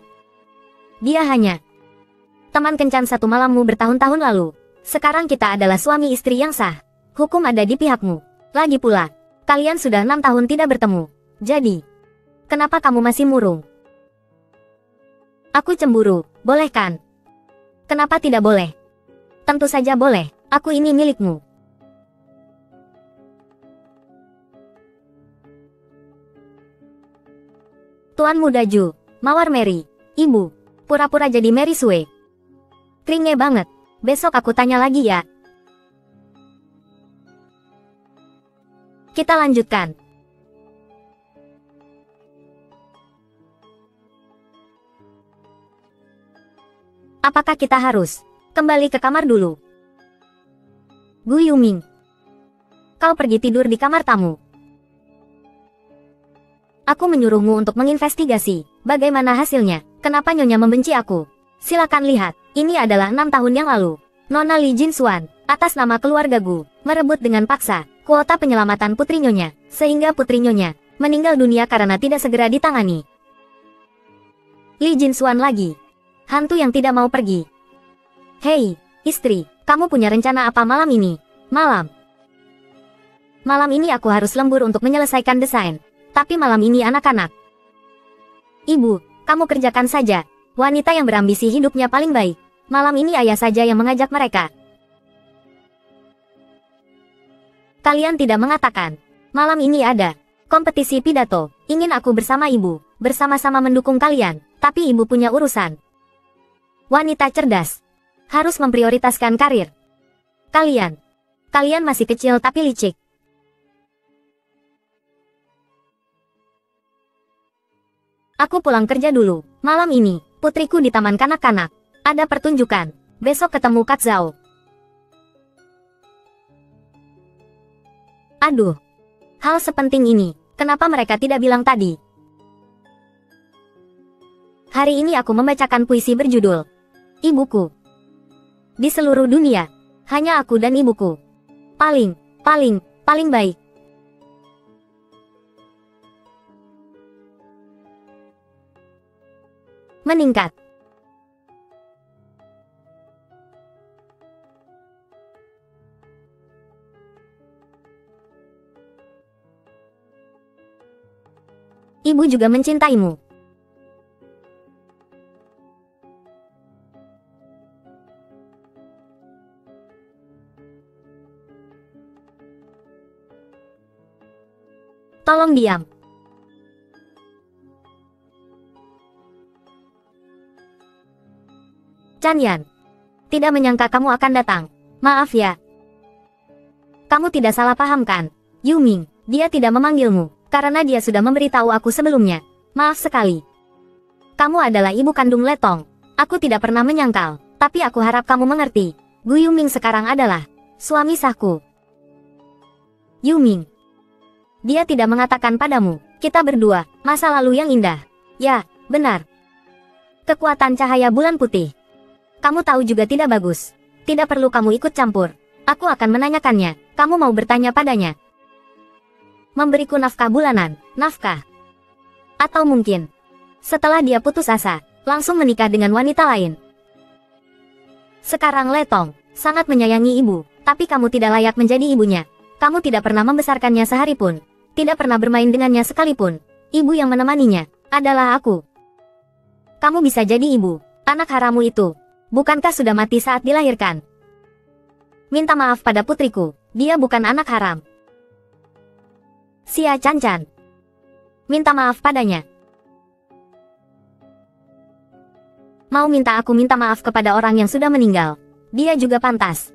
Dia hanya teman kencan satu malammu bertahun-tahun lalu. Sekarang kita adalah suami istri yang sah. Hukum ada di pihakmu. Lagi pula, kalian sudah 6 tahun tidak bertemu. Jadi, kenapa kamu masih murung? Aku cemburu, boleh kan? Kenapa tidak boleh? Tentu saja boleh, aku ini milikmu. Tuan Muda Ju, Mawar Mary, Ibu, pura-pura jadi Mary Sue. Kringe banget, besok aku tanya lagi ya. Kita lanjutkan. Apakah kita harus kembali ke kamar dulu? Gu Yuming, kau pergi tidur di kamar tamu. Aku menyuruhmu untuk menginvestigasi bagaimana hasilnya. Kenapa Nyonya membenci aku? Silakan lihat, ini adalah 6 tahun yang lalu. Nona Li Jinxuan, atas nama keluarga Gu, merebut dengan paksa kuota penyelamatan putri Nyonya, sehingga putri Nyonya meninggal dunia karena tidak segera ditangani. Li Jinxuan lagi. Hantu yang tidak mau pergi. Hei, Istri, kamu punya rencana apa malam ini? Malam ini aku harus lembur untuk menyelesaikan desain. Tapi malam ini anak-anak. Ibu, kamu kerjakan saja. Wanita yang berambisi hidupnya paling baik. Malam ini ayah saja yang mengajak mereka. Kalian tidak mengatakan. Malam ini ada kompetisi pidato. Ingin aku bersama ibu, bersama-sama mendukung kalian. Tapi ibu punya urusan. Wanita cerdas. Harus memprioritaskan karir. Kalian masih kecil tapi licik. Aku pulang kerja dulu. Malam ini, putriku di taman kanak-kanak. Ada pertunjukan. Besok ketemu Kak Zhao. Aduh. Hal sepenting ini, kenapa mereka tidak bilang tadi? Hari ini aku membacakan puisi berjudul Ibuku. Di seluruh dunia, hanya aku dan ibuku. Paling baik. Meningkat. Ibu juga mencintaimu. Tolong diam. Chanyan. Tidak menyangka kamu akan datang. Maaf ya. Kamu tidak salah paham kan? Yuming, dia tidak memanggilmu, karena dia sudah memberitahu aku sebelumnya. Maaf sekali. Kamu adalah ibu kandung Letong. Aku tidak pernah menyangkal, tapi aku harap kamu mengerti. Gu Yuming sekarang adalah suami sahku. Yuming. Dia tidak mengatakan padamu, kita berdua, masa lalu yang indah. Ya, benar. Kekuatan cahaya bulan putih. Kamu tahu juga tidak bagus. Tidak perlu kamu ikut campur. Aku akan menanyakannya, kamu mau bertanya padanya. Memberiku nafkah bulanan, nafkah. Atau mungkin, setelah dia putus asa, langsung menikah dengan wanita lain. Sekarang Letong, sangat menyayangi ibu, tapi kamu tidak layak menjadi ibunya. Kamu tidak pernah membesarkannya sehari pun. Tidak pernah bermain dengannya sekalipun. Ibu yang menemaninya adalah aku. Kamu bisa jadi ibu. Anak haramu itu, bukankah sudah mati saat dilahirkan? Minta maaf pada putriku. Dia bukan anak haram. Xia Cancan. Minta maaf padanya. Mau minta aku minta maaf kepada orang yang sudah meninggal. Dia juga pantas.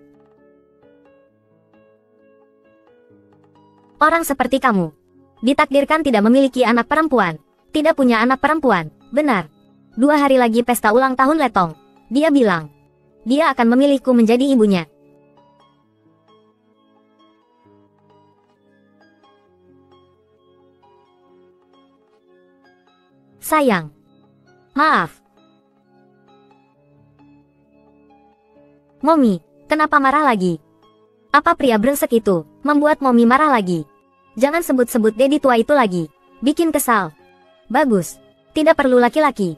Orang seperti kamu, ditakdirkan tidak memiliki anak perempuan. Tidak punya anak perempuan, benar. 2 hari lagi pesta ulang tahun Letong. Dia bilang, dia akan memilihku menjadi ibunya. Sayang. Maaf. Momi, kenapa marah lagi? Apa pria brengsek itu membuat Momi marah lagi? Jangan sebut-sebut Dedi tua itu lagi. Bikin kesal. Bagus. Tidak perlu laki-laki.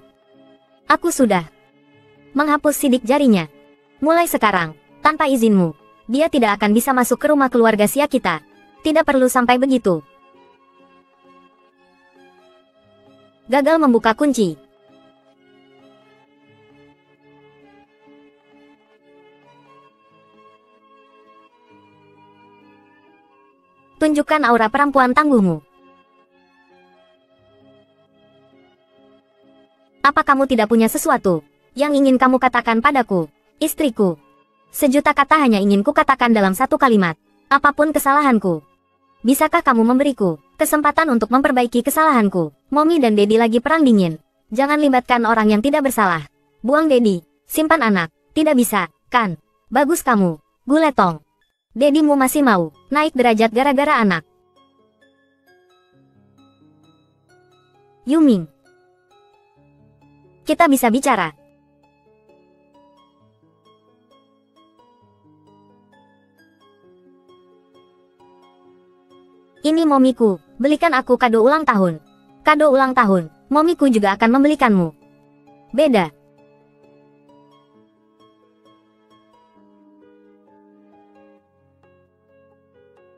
Aku sudah menghapus sidik jarinya. Mulai sekarang, tanpa izinmu, dia tidak akan bisa masuk ke rumah keluarga Xia kita. Tidak perlu sampai begitu. Gagal membuka kunci. Tunjukkan aura perempuan tangguhmu. Apa kamu tidak punya sesuatu yang ingin kamu katakan padaku, istriku? 1.000.000 kata hanya ingin ku katakan dalam 1 kalimat. Apapun kesalahanku. Bisakah kamu memberiku kesempatan untuk memperbaiki kesalahanku? Momi dan Dedi lagi perang dingin. Jangan libatkan orang yang tidak bersalah. Buang Dedi, simpan anak. Tidak bisa, kan? Bagus kamu, Gu Letong. Dedimu masih mau naik derajat gara-gara anak. Yuming. Kita bisa bicara. Ini momiku, belikan aku kado ulang tahun. Kado ulang tahun, momiku juga akan membelikanmu. Beda.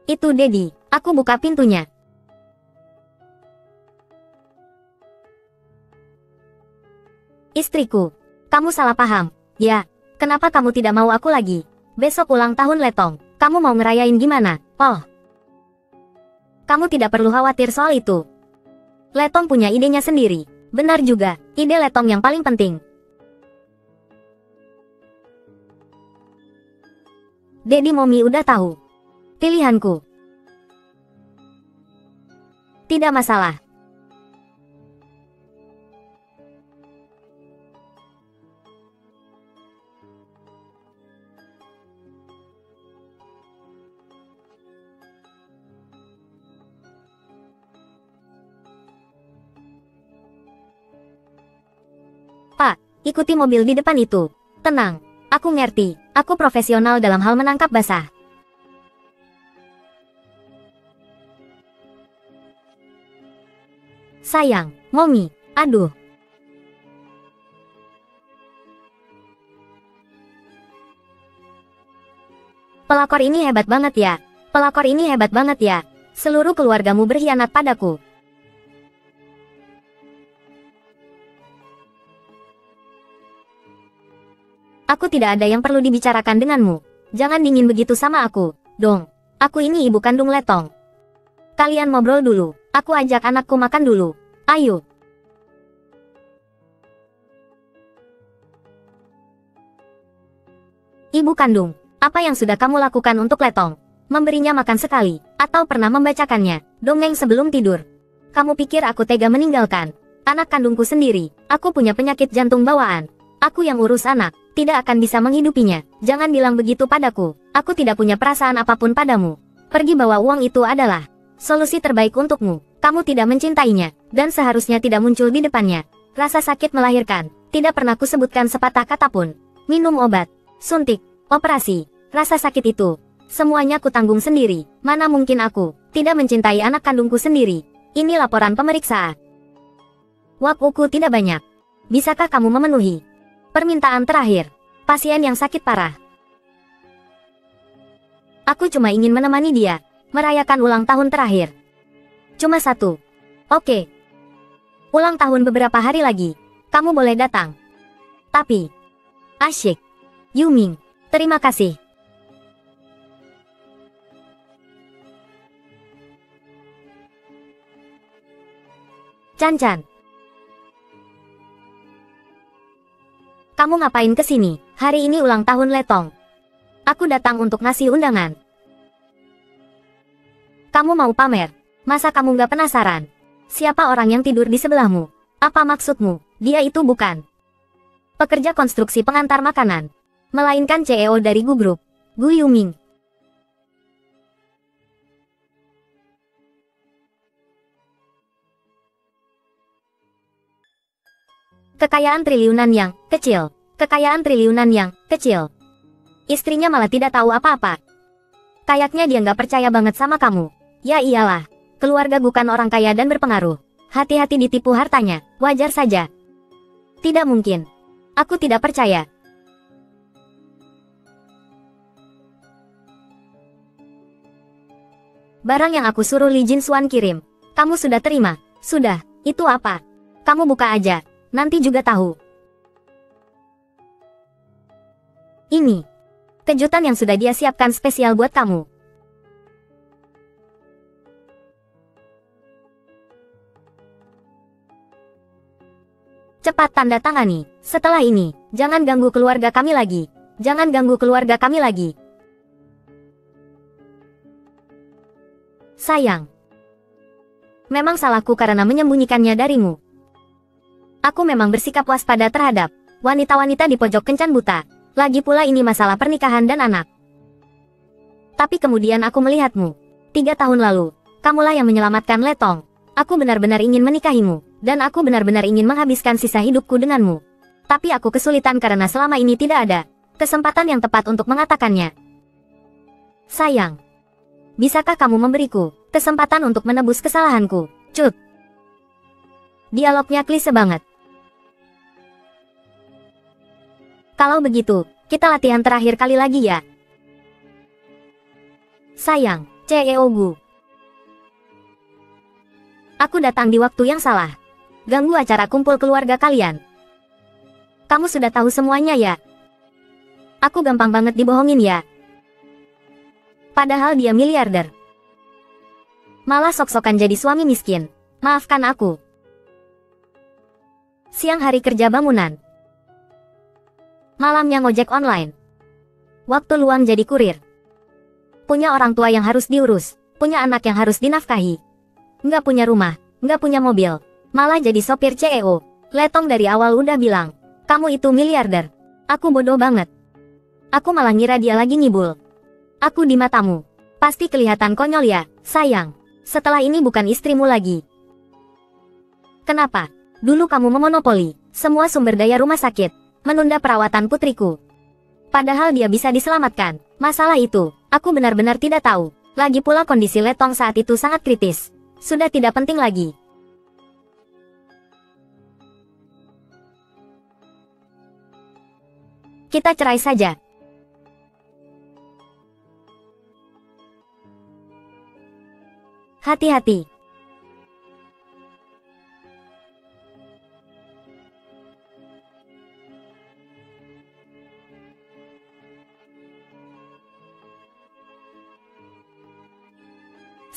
Itu Dedi. Aku buka pintunya. Istriku. Kamu salah paham. Ya. Kenapa kamu tidak mau aku lagi? Besok ulang tahun Letong. Kamu mau ngerayain gimana? Oh. Kamu tidak perlu khawatir soal itu. Letong punya idenya sendiri. Benar juga. Ide Letong yang paling penting. Dedi Momi udah tahu. Pilihanku. Tidak masalah. Pak, ikuti mobil di depan itu. Tenang, aku ngerti. Aku profesional dalam hal menangkap basah. Sayang, Momi, aduh. Pelakor ini hebat banget ya. Pelakor ini hebat banget ya. Seluruh keluargamu berkhianat padaku. Aku tidak ada yang perlu dibicarakan denganmu. Jangan dingin begitu sama aku, dong. Aku ini ibu kandung Letong. Kalian ngobrol dulu. Aku ajak anakku makan dulu. Ayo. Ibu kandung, apa yang sudah kamu lakukan untuk Letong? Memberinya makan sekali, atau pernah membacakannya, dongeng sebelum tidur? Kamu pikir aku tega meninggalkan anak kandungku sendiri? Aku punya penyakit jantung bawaan. Aku yang urus anak, tidak akan bisa menghidupinya. Jangan bilang begitu padaku. Aku tidak punya perasaan apapun padamu. Pergi bawa uang itu adalah solusi terbaik untukmu. Kamu tidak mencintainya, dan seharusnya tidak muncul di depannya. Rasa sakit melahirkan, tidak pernah kusebutkan sepatah kata pun. Minum obat, suntik, operasi, rasa sakit itu, semuanya kutanggung sendiri. Mana mungkin aku tidak mencintai anak kandungku sendiri. Ini laporan pemeriksaan. Waktuku tidak banyak. Bisakah kamu memenuhi permintaan terakhir? Pasien yang sakit parah. Aku cuma ingin menemani dia merayakan ulang tahun terakhir. Cuma satu. Oke. Ulang tahun beberapa hari lagi. Kamu boleh datang. Tapi asyik. Yuming, terima kasih. Chan-chan. Kamu ngapain kesini? Hari ini ulang tahun Letong. Aku datang untuk ngasih undangan. Kamu mau pamer? Masa kamu nggak penasaran? Siapa orang yang tidur di sebelahmu? Apa maksudmu? Dia itu bukan pekerja konstruksi pengantar makanan, melainkan CEO dari Gu Group, Gu Yuming. Kekayaan triliunan yang kecil. Kekayaan triliunan yang kecil. Istrinya malah tidak tahu apa-apa. Kayaknya dia nggak percaya banget sama kamu. Ya iyalah. Keluarga bukan orang kaya dan berpengaruh. Hati-hati ditipu hartanya. Wajar saja. Tidak mungkin. Aku tidak percaya. Barang yang aku suruh Li Jinswan kirim. Kamu sudah terima? Sudah. Itu apa? Kamu buka aja. Nanti juga tahu. Ini kejutan yang sudah dia siapkan spesial buat kamu. Cepat tanda tangani. Setelah ini, jangan ganggu keluarga kami lagi. Jangan ganggu keluarga kami lagi. Sayang. Memang salahku karena menyembunyikannya darimu. Aku memang bersikap waspada terhadap wanita-wanita di pojok kencan buta. Lagi pula ini masalah pernikahan dan anak. Tapi kemudian aku melihatmu. 3 tahun lalu, kamulah yang menyelamatkan Letong. Aku benar-benar ingin menikahimu, dan aku benar-benar ingin menghabiskan sisa hidupku denganmu. Tapi aku kesulitan karena selama ini tidak ada kesempatan yang tepat untuk mengatakannya. Sayang, bisakah kamu memberiku kesempatan untuk menebus kesalahanku? Cut. Dialognya klise banget. Kalau begitu, kita latihan terakhir kali lagi ya. Sayang, CEO Gu. Aku datang di waktu yang salah. Ganggu acara kumpul keluarga kalian. Kamu sudah tahu semuanya ya? Aku gampang banget dibohongin ya. Padahal dia miliarder. Malah sok-sokan jadi suami miskin. Maafkan aku. Siang hari kerja bangunan. Malamnya ngojek online. Waktu luang jadi kurir. Punya orang tua yang harus diurus. Punya anak yang harus dinafkahi. Nggak punya rumah, nggak punya mobil. Malah jadi sopir CEO. Letong dari awal udah bilang, kamu itu miliarder. Aku bodoh banget. Aku malah ngira dia lagi ngibul. Aku di matamu. Pasti kelihatan konyol ya, sayang. Setelah ini bukan istrimu lagi. Kenapa? Dulu kamu memonopoli semua sumber daya rumah sakit. Menunda perawatan putriku. Padahal dia bisa diselamatkan. Masalah itu, aku benar-benar tidak tahu. Lagi pula kondisi Letong saat itu sangat kritis. Sudah tidak penting lagi. Kita cerai saja. Hati-hati.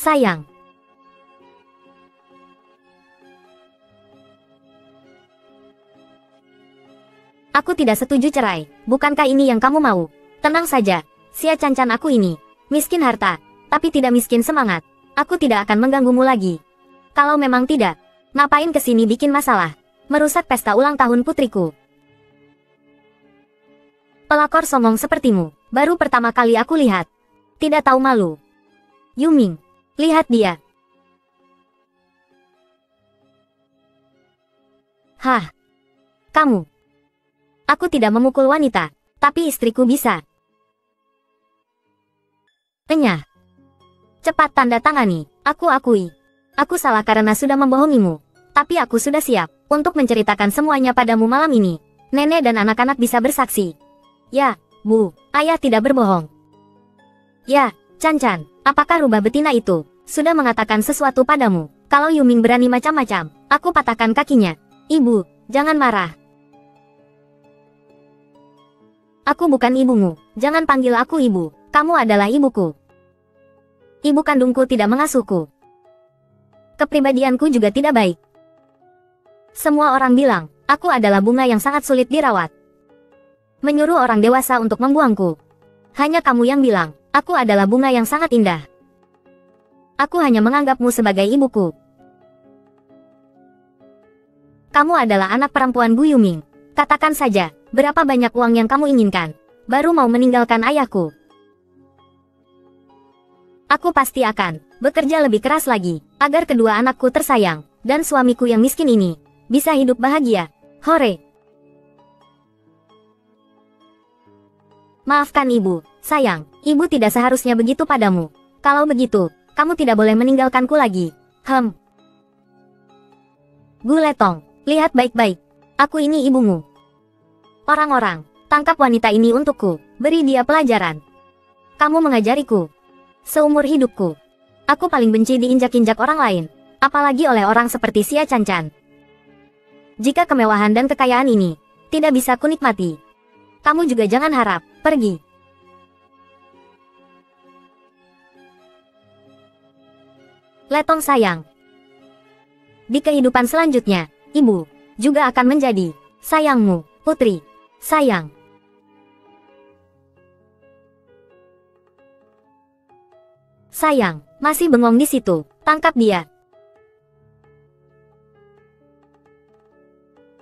Sayang. Aku tidak setuju cerai. Bukankah ini yang kamu mau? Tenang saja. Sia Cancan aku ini. Miskin harta. Tapi tidak miskin semangat. Aku tidak akan mengganggumu lagi. Kalau memang tidak, ngapain kesini bikin masalah? Merusak pesta ulang tahun putriku. Pelakor songong sepertimu. Baru pertama kali aku lihat. Tidak tahu malu. Yuming. Lihat dia. Hah? Kamu? Aku tidak memukul wanita, tapi istriku bisa. Enyah. Cepat tanda tangani, aku akui. Aku salah karena sudah membohongimu. Tapi aku sudah siap untuk menceritakan semuanya padamu malam ini. Nenek dan anak-anak bisa bersaksi. Ya, Bu, ayah tidak berbohong. Ya, Cancan, apakah rubah betina itu sudah mengatakan sesuatu padamu? Kalau Yuming berani macam-macam, aku patahkan kakinya. Ibu, jangan marah. Aku bukan ibumu, jangan panggil aku ibu. Kamu adalah ibuku. Ibu kandungku tidak mengasuhku. Kepribadianku juga tidak baik. Semua orang bilang, aku adalah bunga yang sangat sulit dirawat. Menyuruh orang dewasa untuk membuangku. Hanya kamu yang bilang, aku adalah bunga yang sangat indah. Aku hanya menganggapmu sebagai ibuku. Kamu adalah anak perempuan Gu Yuming. Katakan saja, berapa banyak uang yang kamu inginkan? Baru mau meninggalkan ayahku. Aku pasti akan bekerja lebih keras lagi, agar kedua anakku tersayang, dan suamiku yang miskin ini, bisa hidup bahagia. Hore! Maafkan ibu, sayang, ibu tidak seharusnya begitu padamu. Kalau begitu, kamu tidak boleh meninggalkanku lagi. Gu Letong, lihat baik-baik. Aku ini ibumu. Orang-orang, tangkap wanita ini untukku, beri dia pelajaran. Kamu mengajariku. Seumur hidupku, aku paling benci diinjak-injak orang lain, apalagi oleh orang seperti Sia Cancan. Jika kemewahan dan kekayaan ini tidak bisa kunikmati, kamu juga jangan harap pergi. Letong sayang. Di kehidupan selanjutnya, ibu juga akan menjadi sayangmu, putri. Sayang. Sayang, masih bengong di situ. Tangkap dia.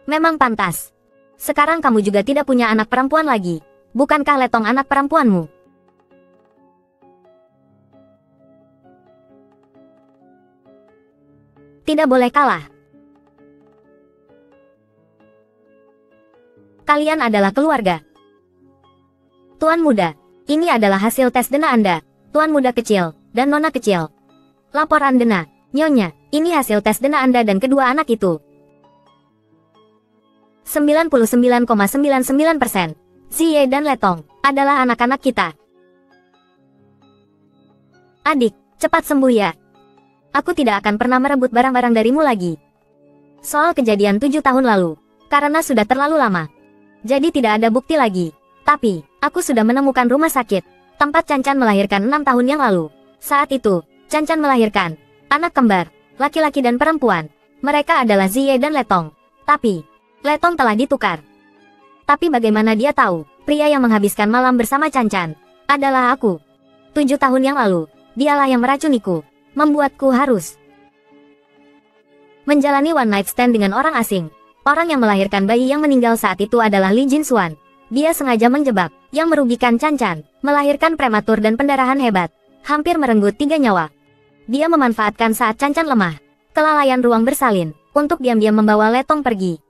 Memang pantas. Sekarang kamu juga tidak punya anak perempuan lagi. Bukankah Letong anak perempuanmu? Tidak boleh kalah. Kalian adalah keluarga. Tuan muda, ini adalah hasil tes dena Anda. Tuan muda kecil dan nona kecil. Laporan dena, Nyonya, ini hasil tes dena Anda dan kedua anak itu. 99,99%. Ziye dan Letong adalah anak-anak kita. Adik, cepat sembuh ya. Aku tidak akan pernah merebut barang-barang darimu lagi. Soal kejadian 7 tahun lalu, karena sudah terlalu lama. Jadi tidak ada bukti lagi. Tapi, aku sudah menemukan rumah sakit, tempat Cancan melahirkan 6 tahun yang lalu. Saat itu, Cancan melahirkan anak kembar, laki-laki dan perempuan. Mereka adalah Ziye dan Letong. Tapi, Letong telah ditukar. Tapi bagaimana dia tahu, pria yang menghabiskan malam bersama Cancan adalah aku. 7 tahun yang lalu, dialah yang meracuniku, membuatku harus menjalani one night stand dengan orang asing. Orang yang melahirkan bayi yang meninggal saat itu adalah Li Jinxuan. Dia sengaja menjebak, yang merugikan Cancan, melahirkan prematur dan pendarahan hebat, hampir merenggut 3 nyawa. Dia memanfaatkan saat Cancan lemah, kelalaian ruang bersalin, untuk diam-diam membawa Letong pergi.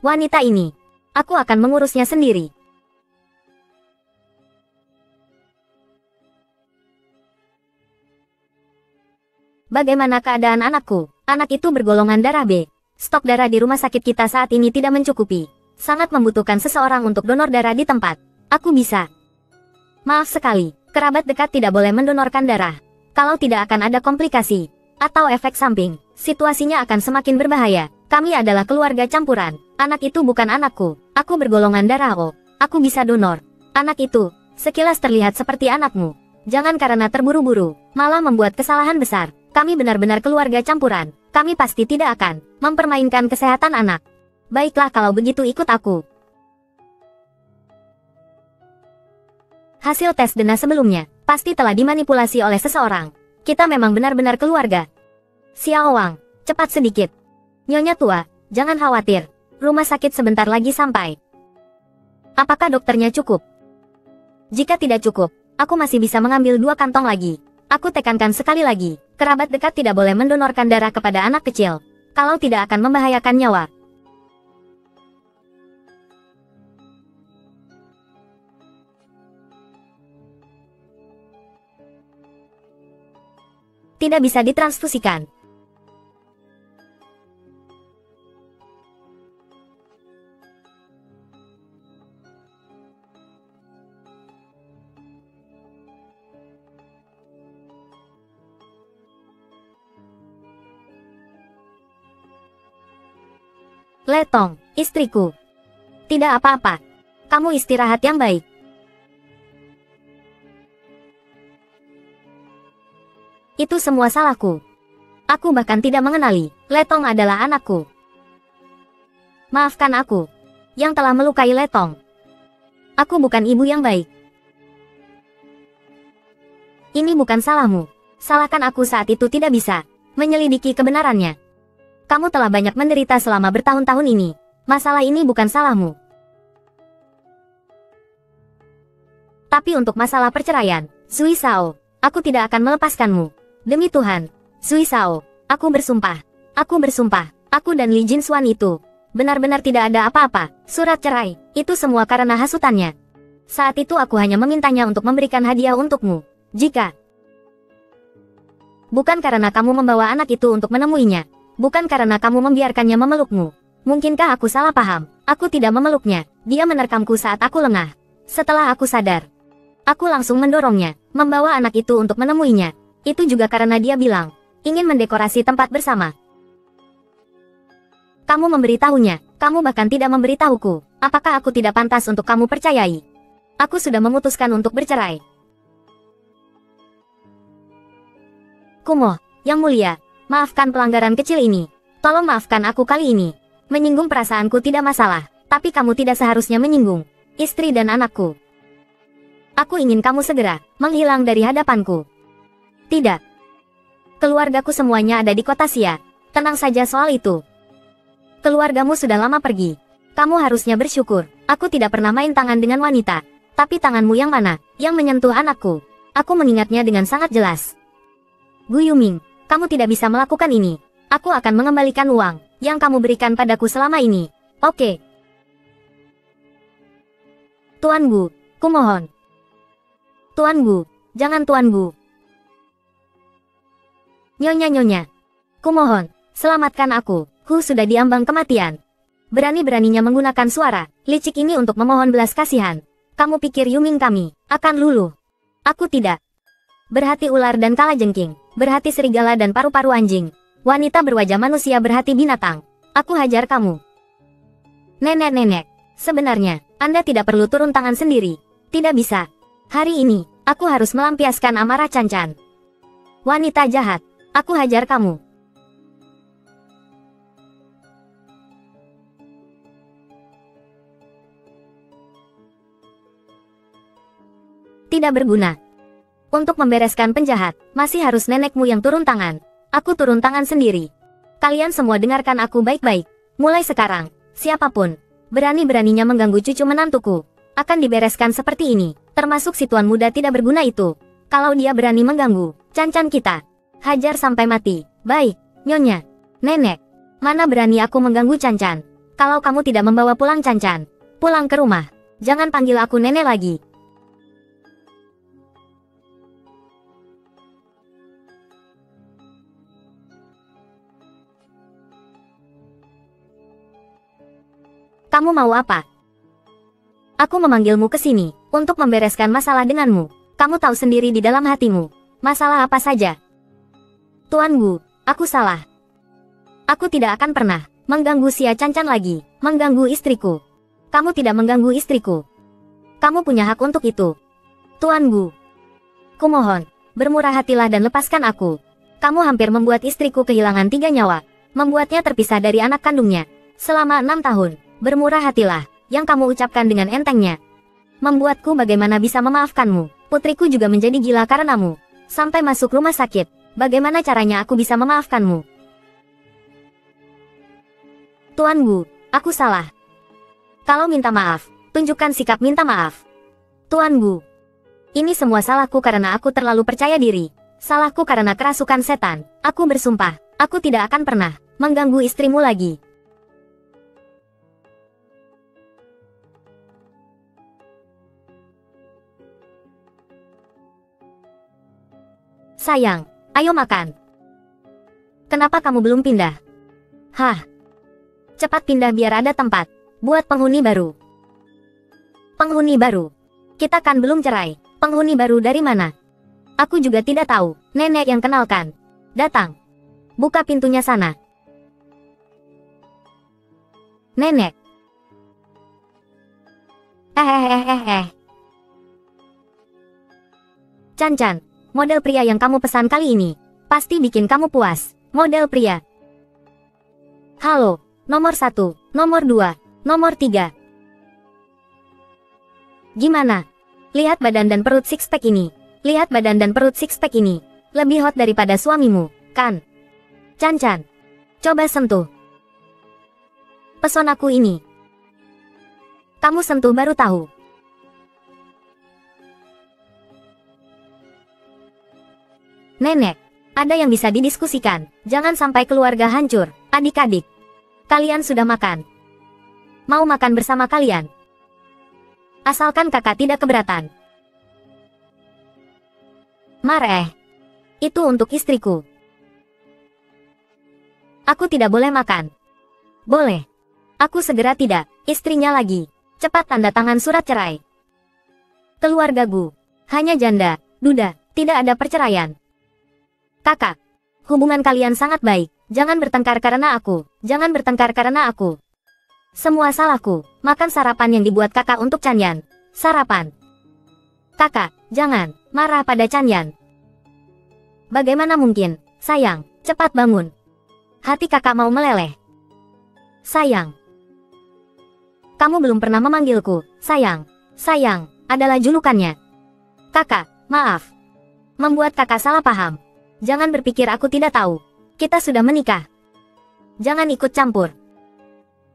Wanita ini, aku akan mengurusnya sendiri. Bagaimana keadaan anakku? Anak itu bergolongan darah B. Stok darah di rumah sakit kita saat ini tidak mencukupi. Sangat membutuhkan seseorang untuk donor darah di tempat. Aku bisa. Maaf sekali, kerabat dekat tidak boleh mendonorkan darah. Kalau tidak akan ada komplikasi atau efek samping, situasinya akan semakin berbahaya. Kami adalah keluarga campuran. Anak itu bukan anakku. Aku bergolongan darah O. Aku bisa donor. Anak itu, sekilas terlihat seperti anakmu. Jangan karena terburu-buru, malah membuat kesalahan besar. Kami benar-benar keluarga campuran. Kami pasti tidak akan mempermainkan kesehatan anak. Baiklah kalau begitu ikut aku. Hasil tes DNA sebelumnya pasti telah dimanipulasi oleh seseorang. Kita memang benar-benar keluarga. Xiao Wang, cepat sedikit. Nyonya tua, jangan khawatir. Rumah sakit sebentar lagi sampai. Apakah dokternya cukup? Jika tidak cukup, aku masih bisa mengambil 2 kantong lagi. Aku tekankan sekali lagi, kerabat dekat tidak boleh mendonorkan darah kepada anak kecil. Kalau tidak akan membahayakan nyawa. Tidak bisa ditransfusikan. Letong, istriku. Tidak apa-apa. Kamu istirahat yang baik. Itu semua salahku. Aku bahkan tidak mengenali, Letong adalah anakku. Maafkan aku, yang telah melukai Letong. Aku bukan ibu yang baik. Ini bukan salahmu. Salahkan aku saat itu tidak bisa menyelidiki kebenarannya. Kamu telah banyak menderita selama bertahun-tahun ini. Masalah ini bukan salahmu. Tapi untuk masalah perceraian, Zui Shao, aku tidak akan melepaskanmu. Demi Tuhan, Zui Shao, aku bersumpah. Aku bersumpah, aku dan Li Jinxuan itu benar-benar tidak ada apa-apa. Surat cerai, itu semua karena hasutannya. Saat itu aku hanya memintanya untuk memberikan hadiah untukmu. Jika bukan karena kamu membawa anak itu untuk menemuinya, bukan karena kamu membiarkannya memelukmu. Mungkinkah aku salah paham? Aku tidak memeluknya. Dia menerkamku saat aku lengah. Setelah aku sadar, aku langsung mendorongnya, membawa anak itu untuk menemuinya. Itu juga karena dia bilang, ingin mendekorasi tempat bersama. Kamu memberitahunya, kamu bahkan tidak memberitahuku. Apakah aku tidak pantas untuk kamu percayai? Aku sudah memutuskan untuk bercerai. Kumo, yang mulia, maafkan pelanggaran kecil ini. Tolong maafkan aku kali ini. Menyinggung perasaanku tidak masalah, tapi kamu tidak seharusnya menyinggung istri dan anakku. Aku ingin kamu segera menghilang dari hadapanku. Tidak. Keluargaku semuanya ada di kota Xia. Tenang saja soal itu. Keluargamu sudah lama pergi. Kamu harusnya bersyukur. Aku tidak pernah main tangan dengan wanita. Tapi tanganmu yang mana, yang menyentuh anakku? Aku mengingatnya dengan sangat jelas. Gu Yuming, kamu tidak bisa melakukan ini. Aku akan mengembalikan uang yang kamu berikan padaku selama ini. Oke. Tuan Gu, kumohon. Tuan Gu, jangan Tuan Gu. Nyonya-nyonya. Kumohon, selamatkan aku. Hu sudah diambang kematian. Berani-beraninya menggunakan suara licik ini untuk memohon belas kasihan. Kamu pikir Yuming kami akan luluh? Aku tidak. Berhati ular dan kalajengking, berhati serigala dan paru-paru anjing. Wanita berwajah manusia berhati binatang. Aku hajar kamu. Nenek-nenek, sebenarnya, Anda tidak perlu turun tangan sendiri. Tidak bisa. Hari ini, aku harus melampiaskan amarah Cancan. Wanita jahat, aku hajar kamu. Tidak berguna. Untuk membereskan penjahat, masih harus nenekmu yang turun tangan. Aku turun tangan sendiri. Kalian semua dengarkan aku baik-baik. Mulai sekarang, siapapun, berani-beraninya mengganggu cucu menantuku, akan dibereskan seperti ini, termasuk si tuan muda tidak berguna itu. Kalau dia berani mengganggu, Cancan kita, hajar sampai mati. Baik, Nyonya. Nenek, mana berani aku mengganggu Cancan. Kalau kamu tidak membawa pulang Cancan, pulang ke rumah. Jangan panggil aku nenek lagi. Kamu mau apa? Aku memanggilmu ke sini, untuk membereskan masalah denganmu. Kamu tahu sendiri di dalam hatimu, masalah apa saja. Tuan Gu, aku salah. Aku tidak akan pernah mengganggu Xia Cancan lagi, mengganggu istriku. Kamu tidak mengganggu istriku. Kamu punya hak untuk itu. Tuan Gu, kumohon, bermurah hatilah dan lepaskan aku. Kamu hampir membuat istriku kehilangan 3 nyawa, membuatnya terpisah dari anak kandungnya, selama 6 tahun. Bermurah hatilah, yang kamu ucapkan dengan entengnya. Membuatku bagaimana bisa memaafkanmu. Putriku juga menjadi gila karenamu. Sampai masuk rumah sakit. Bagaimana caranya aku bisa memaafkanmu? Tuan Gu, aku salah. Kalau minta maaf, tunjukkan sikap minta maaf. Tuan Gu, ini semua salahku karena aku terlalu percaya diri. Salahku karena kerasukan setan. Aku bersumpah, aku tidak akan pernah mengganggu istrimu lagi. Sayang, ayo makan. Kenapa kamu belum pindah? Hah? Cepat pindah biar ada tempat buat penghuni baru. Penghuni baru? Kita kan belum cerai. Penghuni baru dari mana? Aku juga tidak tahu. Nenek yang kenalkan. Datang. Buka pintunya sana. Nenek. Cancan. Model pria yang kamu pesan kali ini, pasti bikin kamu puas. Model pria. Halo, nomor 1, nomor 2, nomor 3. Gimana? Lihat badan dan perut six pack ini. Lihat badan dan perut six pack ini. Lebih hot daripada suamimu, kan? Cancan. Coba sentuh. Pesonaku ini. Kamu sentuh baru tahu. Nenek, ada yang bisa didiskusikan. Jangan sampai keluarga hancur. Adik-adik, kalian sudah makan. Mau makan bersama kalian? Asalkan kakak tidak keberatan. Mareh. Itu untuk istriku. Aku tidak boleh makan. Boleh. Aku segera tidak. Istrinya lagi. Cepat tanda tangan surat cerai. Keluarga Gu. Hanya janda, duda, tidak ada perceraian. Kakak, hubungan kalian sangat baik. Jangan bertengkar karena aku. Jangan bertengkar karena aku. Semua salahku. Makan sarapan yang dibuat kakak untuk Canyan. Sarapan. Kakak, jangan marah pada Canyan. Bagaimana mungkin? Sayang, cepat bangun. Hati kakak mau meleleh. Sayang. Kamu belum pernah memanggilku. Sayang. Sayang adalah julukannya. Kakak, maaf. Membuat kakak salah paham. Jangan berpikir aku tidak tahu. Kita sudah menikah. Jangan ikut campur.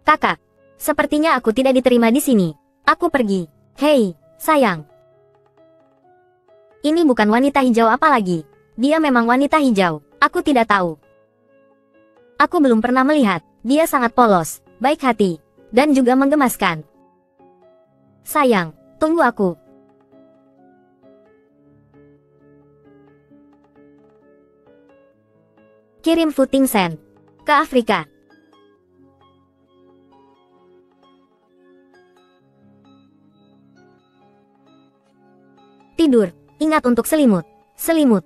Kakak, sepertinya aku tidak diterima di sini. Aku pergi. Hei, sayang. Ini bukan wanita hijau apalagi. Dia memang wanita hijau. Aku tidak tahu. Aku belum pernah melihat. Dia sangat polos, baik hati, dan juga menggemaskan. Sayang, tunggu aku. Kirim Footing Sen ke Afrika. Tidur, ingat untuk selimut. Selimut.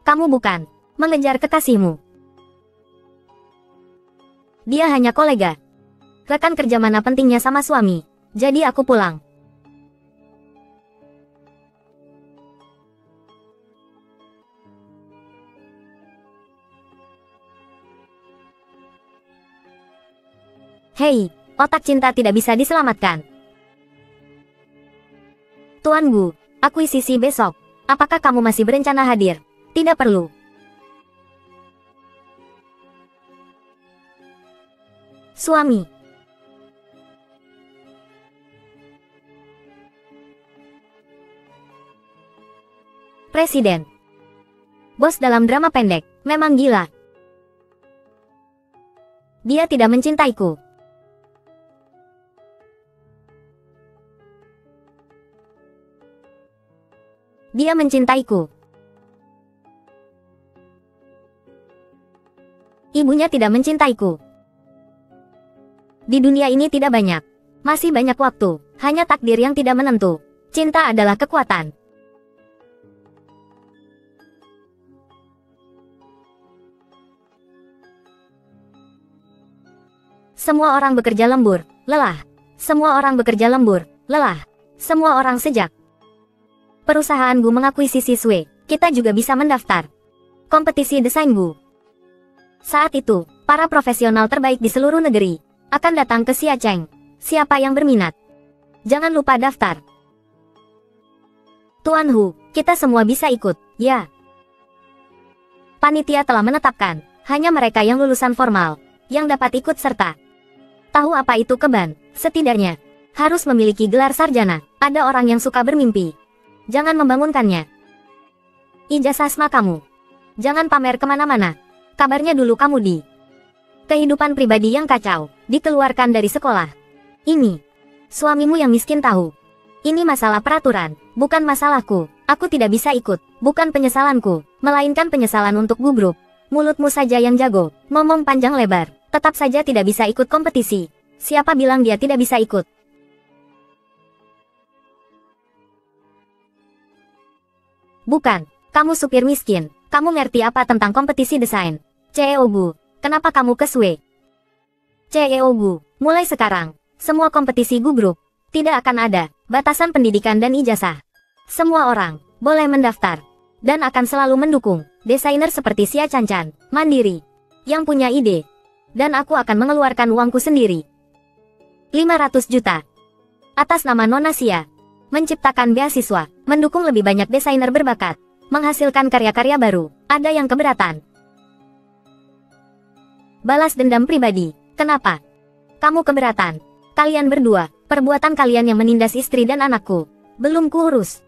Kamu bukan mengejar kekasihmu. Dia hanya kolega. Rekan kerja mana pentingnya sama suami. Jadi aku pulang. Hei, otak cinta tidak bisa diselamatkan. Tuan Gu, akuisisi besok. Apakah kamu masih berencana hadir? Tidak perlu. Suami. Presiden. Bos dalam drama pendek, memang gila. Dia tidak mencintaiku. Dia mencintaiku. Ibunya tidak mencintaiku. Di dunia ini tidak banyak. Masih banyak waktu. Hanya takdir yang tidak menentu. Cinta adalah kekuatan. Semua orang bekerja lembur, lelah. Semua orang bekerja lembur, lelah. Semua orang sejak perusahaan Gu mengakuisisi Sui, kita juga bisa mendaftar kompetisi desain Gu. Saat itu, para profesional terbaik di seluruh negeri akan datang ke Xiacheng. Siapa yang berminat? Jangan lupa daftar. Tuan Hu, kita semua bisa ikut, ya. Panitia telah menetapkan, hanya mereka yang lulusan formal yang dapat ikut serta. Tahu apa itu keban? Setidaknya harus memiliki gelar sarjana. Ada orang yang suka bermimpi. Jangan membangunkannya. Ijazah asma kamu. Jangan pamer kemana-mana. Kabarnya dulu kamu di kehidupan pribadi yang kacau, dikeluarkan dari sekolah. Ini suamimu yang miskin tahu. Ini masalah peraturan, bukan masalahku. Aku tidak bisa ikut, bukan penyesalanku, melainkan penyesalan untuk gubruk. Mulutmu saja yang jago, ngomong panjang lebar, tetap saja tidak bisa ikut kompetisi. Siapa bilang dia tidak bisa ikut? Bukan, kamu supir miskin. Kamu ngerti apa tentang kompetisi desain? CEO Gu, kenapa kamu ke Sui? CEO Gu, mulai sekarang, semua kompetisi gubruk tidak akan ada batasan pendidikan dan ijazah. Semua orang boleh mendaftar dan akan selalu mendukung desainer seperti Xia Cancan, mandiri, yang punya ide. Dan aku akan mengeluarkan uangku sendiri. 500 juta. Atas nama Nona Xia. Menciptakan beasiswa, mendukung lebih banyak desainer berbakat, menghasilkan karya-karya baru. Ada yang keberatan? Balas dendam pribadi. Kenapa? Kamu keberatan? Kalian berdua, perbuatan kalian yang menindas istri dan anakku, belum kuurus.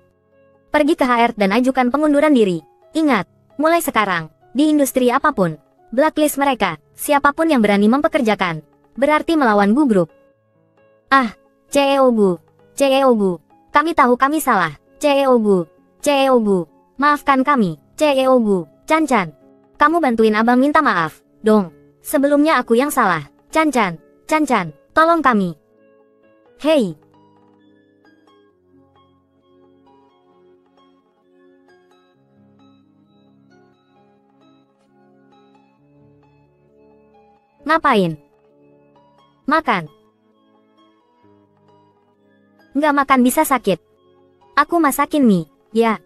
Pergi ke HR dan ajukan pengunduran diri. Ingat, mulai sekarang, di industri apapun, blacklist mereka. Siapapun yang berani mempekerjakan, berarti melawan gubruk. Ah, CEO Gu, CEO Gu, kami tahu kami salah. CEO Gu, CEO Gu, maafkan kami. CEO Gu, Cancan, kamu bantuin abang minta maaf, dong. Sebelumnya aku yang salah. Cancan, Cancan, tolong kami. Hei. Ngapain? Makan. Nggak makan bisa sakit. Aku masakin mie, ya.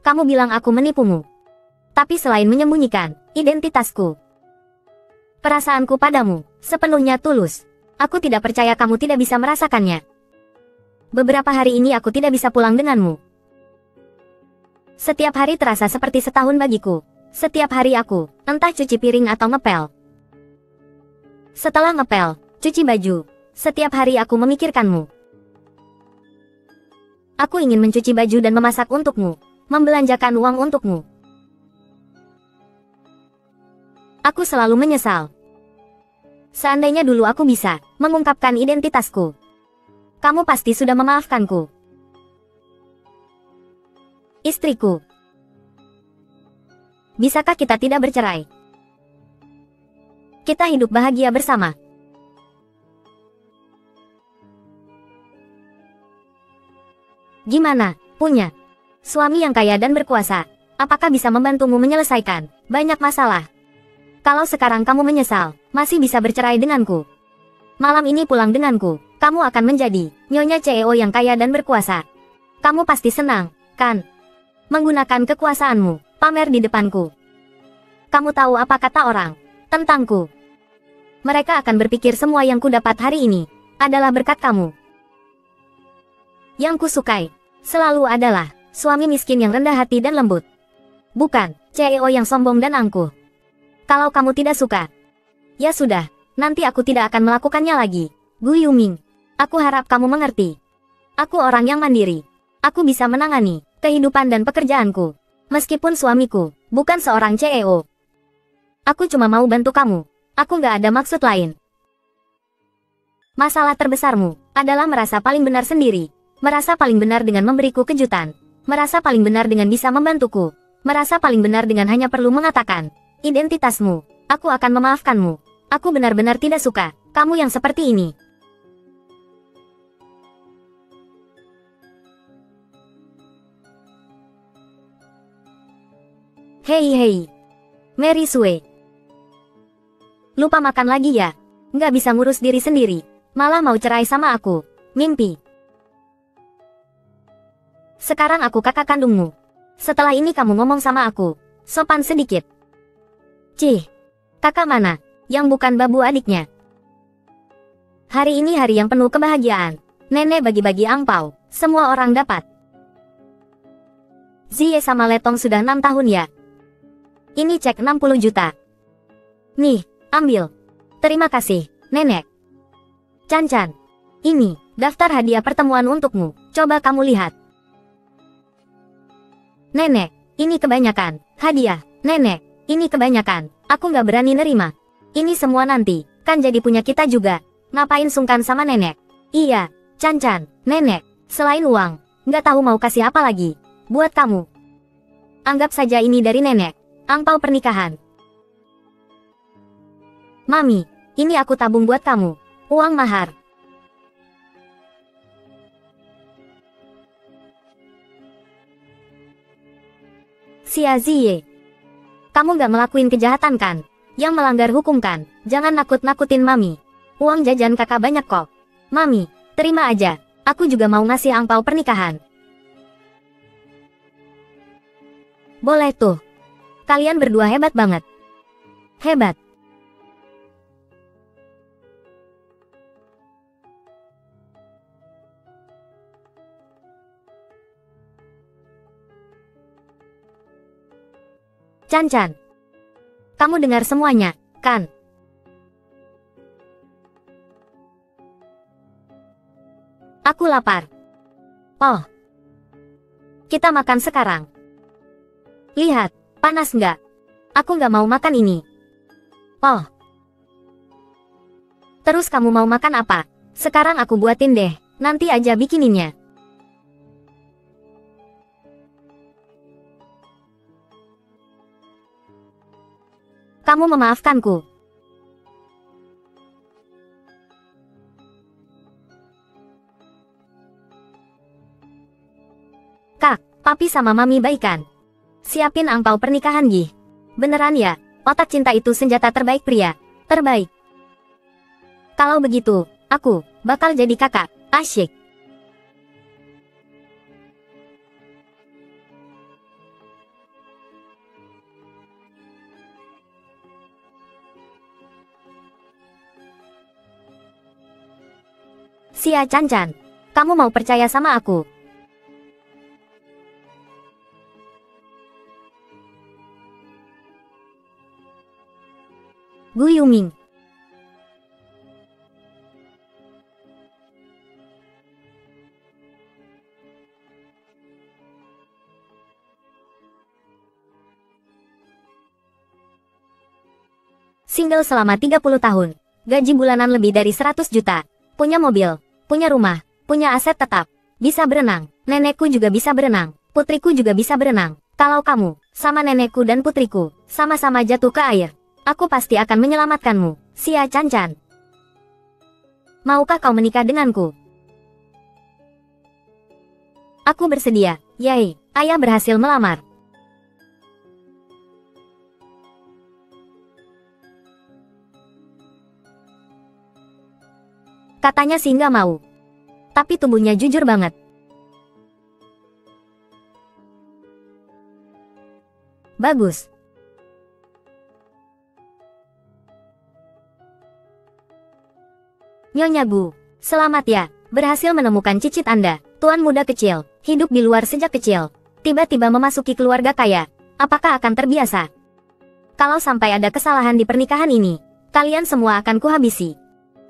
Kamu bilang aku menipumu. Tapi selain menyembunyikan identitasku, perasaanku padamu sepenuhnya tulus. Aku tidak percaya kamu tidak bisa merasakannya. Beberapa hari ini aku tidak bisa pulang denganmu. Setiap hari terasa seperti setahun bagiku. Setiap hari aku, entah cuci piring atau ngepel. Setelah ngepel, cuci baju, setiap hari aku memikirkanmu. Aku ingin mencuci baju dan memasak untukmu, membelanjakan uang untukmu. Aku selalu menyesal. Seandainya dulu aku bisa mengungkapkan identitasku, kamu pasti sudah memaafkanku. Istriku. Bisakah kita tidak bercerai? Kita hidup bahagia bersama. Gimana? Punya suami yang kaya dan berkuasa, apakah bisa membantumu menyelesaikan banyak masalah? Kalau sekarang kamu menyesal, masih bisa bercerai denganku. Malam ini pulang denganku, kamu akan menjadi Nyonya CEO yang kaya dan berkuasa. Kamu pasti senang, kan? Menggunakan kekuasaanmu, pamer di depanku. Kamu tahu apa kata orang tentangku? Mereka akan berpikir semua yang kudapat hari ini adalah berkat kamu. Yang kusukai selalu adalah suami miskin yang rendah hati dan lembut. Bukan CEO yang sombong dan angkuh. Kalau kamu tidak suka, ya sudah, nanti aku tidak akan melakukannya lagi. Gu Yuming, aku harap kamu mengerti. Aku orang yang mandiri. Aku bisa menangani kehidupan dan pekerjaanku. Meskipun suamiku bukan seorang CEO. Aku cuma mau bantu kamu. Aku nggak ada maksud lain. Masalah terbesarmu adalah merasa paling benar sendiri. Merasa paling benar dengan memberiku kejutan. Merasa paling benar dengan bisa membantuku. Merasa paling benar dengan hanya perlu mengatakan identitasmu. Aku akan memaafkanmu. Aku benar-benar tidak suka kamu yang seperti ini. Hei, Mary Sue. Lupa makan lagi ya? Nggak bisa ngurus diri sendiri. Malah mau cerai sama aku. Mimpi. Sekarang aku kakak kandungmu. Setelah ini kamu ngomong sama aku sopan sedikit. Cih, kakak mana? Yang bukan babu adiknya. Hari ini hari yang penuh kebahagiaan. Nenek bagi-bagi angpau. Semua orang dapat. Zie sama Letong sudah 6 tahun ya? Ini cek 60 juta. Nih, ambil. Terima kasih, Nenek. Chan-chan. Ini, daftar hadiah pertemuan untukmu. Coba kamu lihat. Nenek, ini kebanyakan. Hadiah, Nenek, ini kebanyakan. Aku nggak berani nerima. Ini semua nanti, kan jadi punya kita juga. Ngapain sungkan sama Nenek? Iya, Chan-chan, Nenek. Selain uang, nggak tahu mau kasih apa lagi. Buat kamu. Anggap saja ini dari Nenek. Angpau pernikahan. Mami, ini aku tabung buat kamu. Uang mahar. Xia Ziye. Kamu gak ngelakuin kejahatan kan? Yang melanggar hukum kan? Jangan nakut-nakutin Mami. Uang jajan kakak banyak kok. Mami, terima aja. Aku juga mau ngasih angpau pernikahan. Boleh tuh. Kalian berdua hebat banget. Hebat. Chan-chan. Kamu dengar semuanya, kan? Aku lapar. Oh. Kita makan sekarang. Lihat. Panas nggak? Aku nggak mau makan ini. Oh. Terus kamu mau makan apa? Sekarang aku buatin deh. Nanti aja bikininnya. Kamu memaafkanku. Kak, papi sama mami baikan. Siapin angpau pernikahan Gih. Beneran ya, otak cinta itu senjata terbaik pria. Terbaik. Kalau begitu, aku bakal jadi kakak. Asyik. Xia Chan-chan, kamu mau percaya sama aku? Gu Yuming. Single selama 30 tahun. Gaji bulanan lebih dari 100 juta. Punya mobil, punya rumah, punya aset tetap. Bisa berenang. Nenekku juga bisa berenang. Putriku juga bisa berenang. Kalau kamu, sama nenekku dan putriku, sama-sama jatuh ke air, aku pasti akan menyelamatkanmu, Xia Canchan. Maukah kau menikah denganku? Aku bersedia. Yay, ayah berhasil melamar. Katanya sih nggak mau. Tapi tubuhnya jujur banget. Bagus. Nyonya Gu, selamat ya, berhasil menemukan cicit Anda, tuan muda kecil, hidup di luar sejak kecil. Tiba-tiba memasuki keluarga kaya, apakah akan terbiasa? Kalau sampai ada kesalahan di pernikahan ini, kalian semua akan kuhabisi.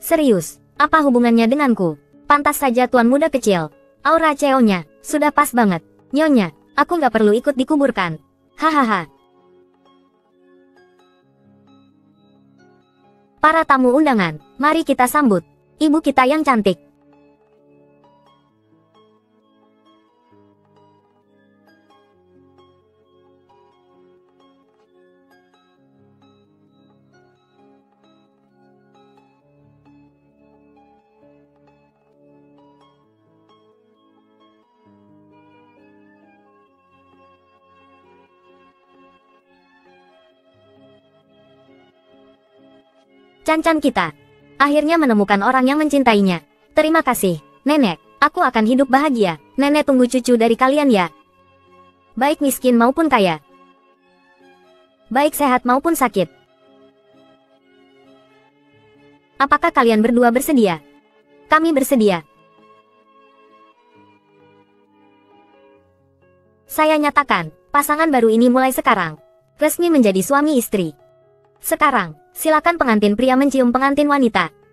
Serius, apa hubungannya denganku? Pantas saja tuan muda kecil. Aura CEO-nya, sudah pas banget. Nyonya, aku nggak perlu ikut dikuburkan. Hahaha. Para tamu undangan, mari kita sambut ibu kita yang cantik. Cancan kita akhirnya menemukan orang yang mencintainya. Terima kasih, Nenek. Aku akan hidup bahagia. Nenek tunggu cucu dari kalian ya. Baik miskin maupun kaya. Baik sehat maupun sakit. Apakah kalian berdua bersedia? Kami bersedia. Saya nyatakan, pasangan baru ini mulai sekarang resmi menjadi suami istri. Sekarang, silakan pengantin pria mencium pengantin wanita.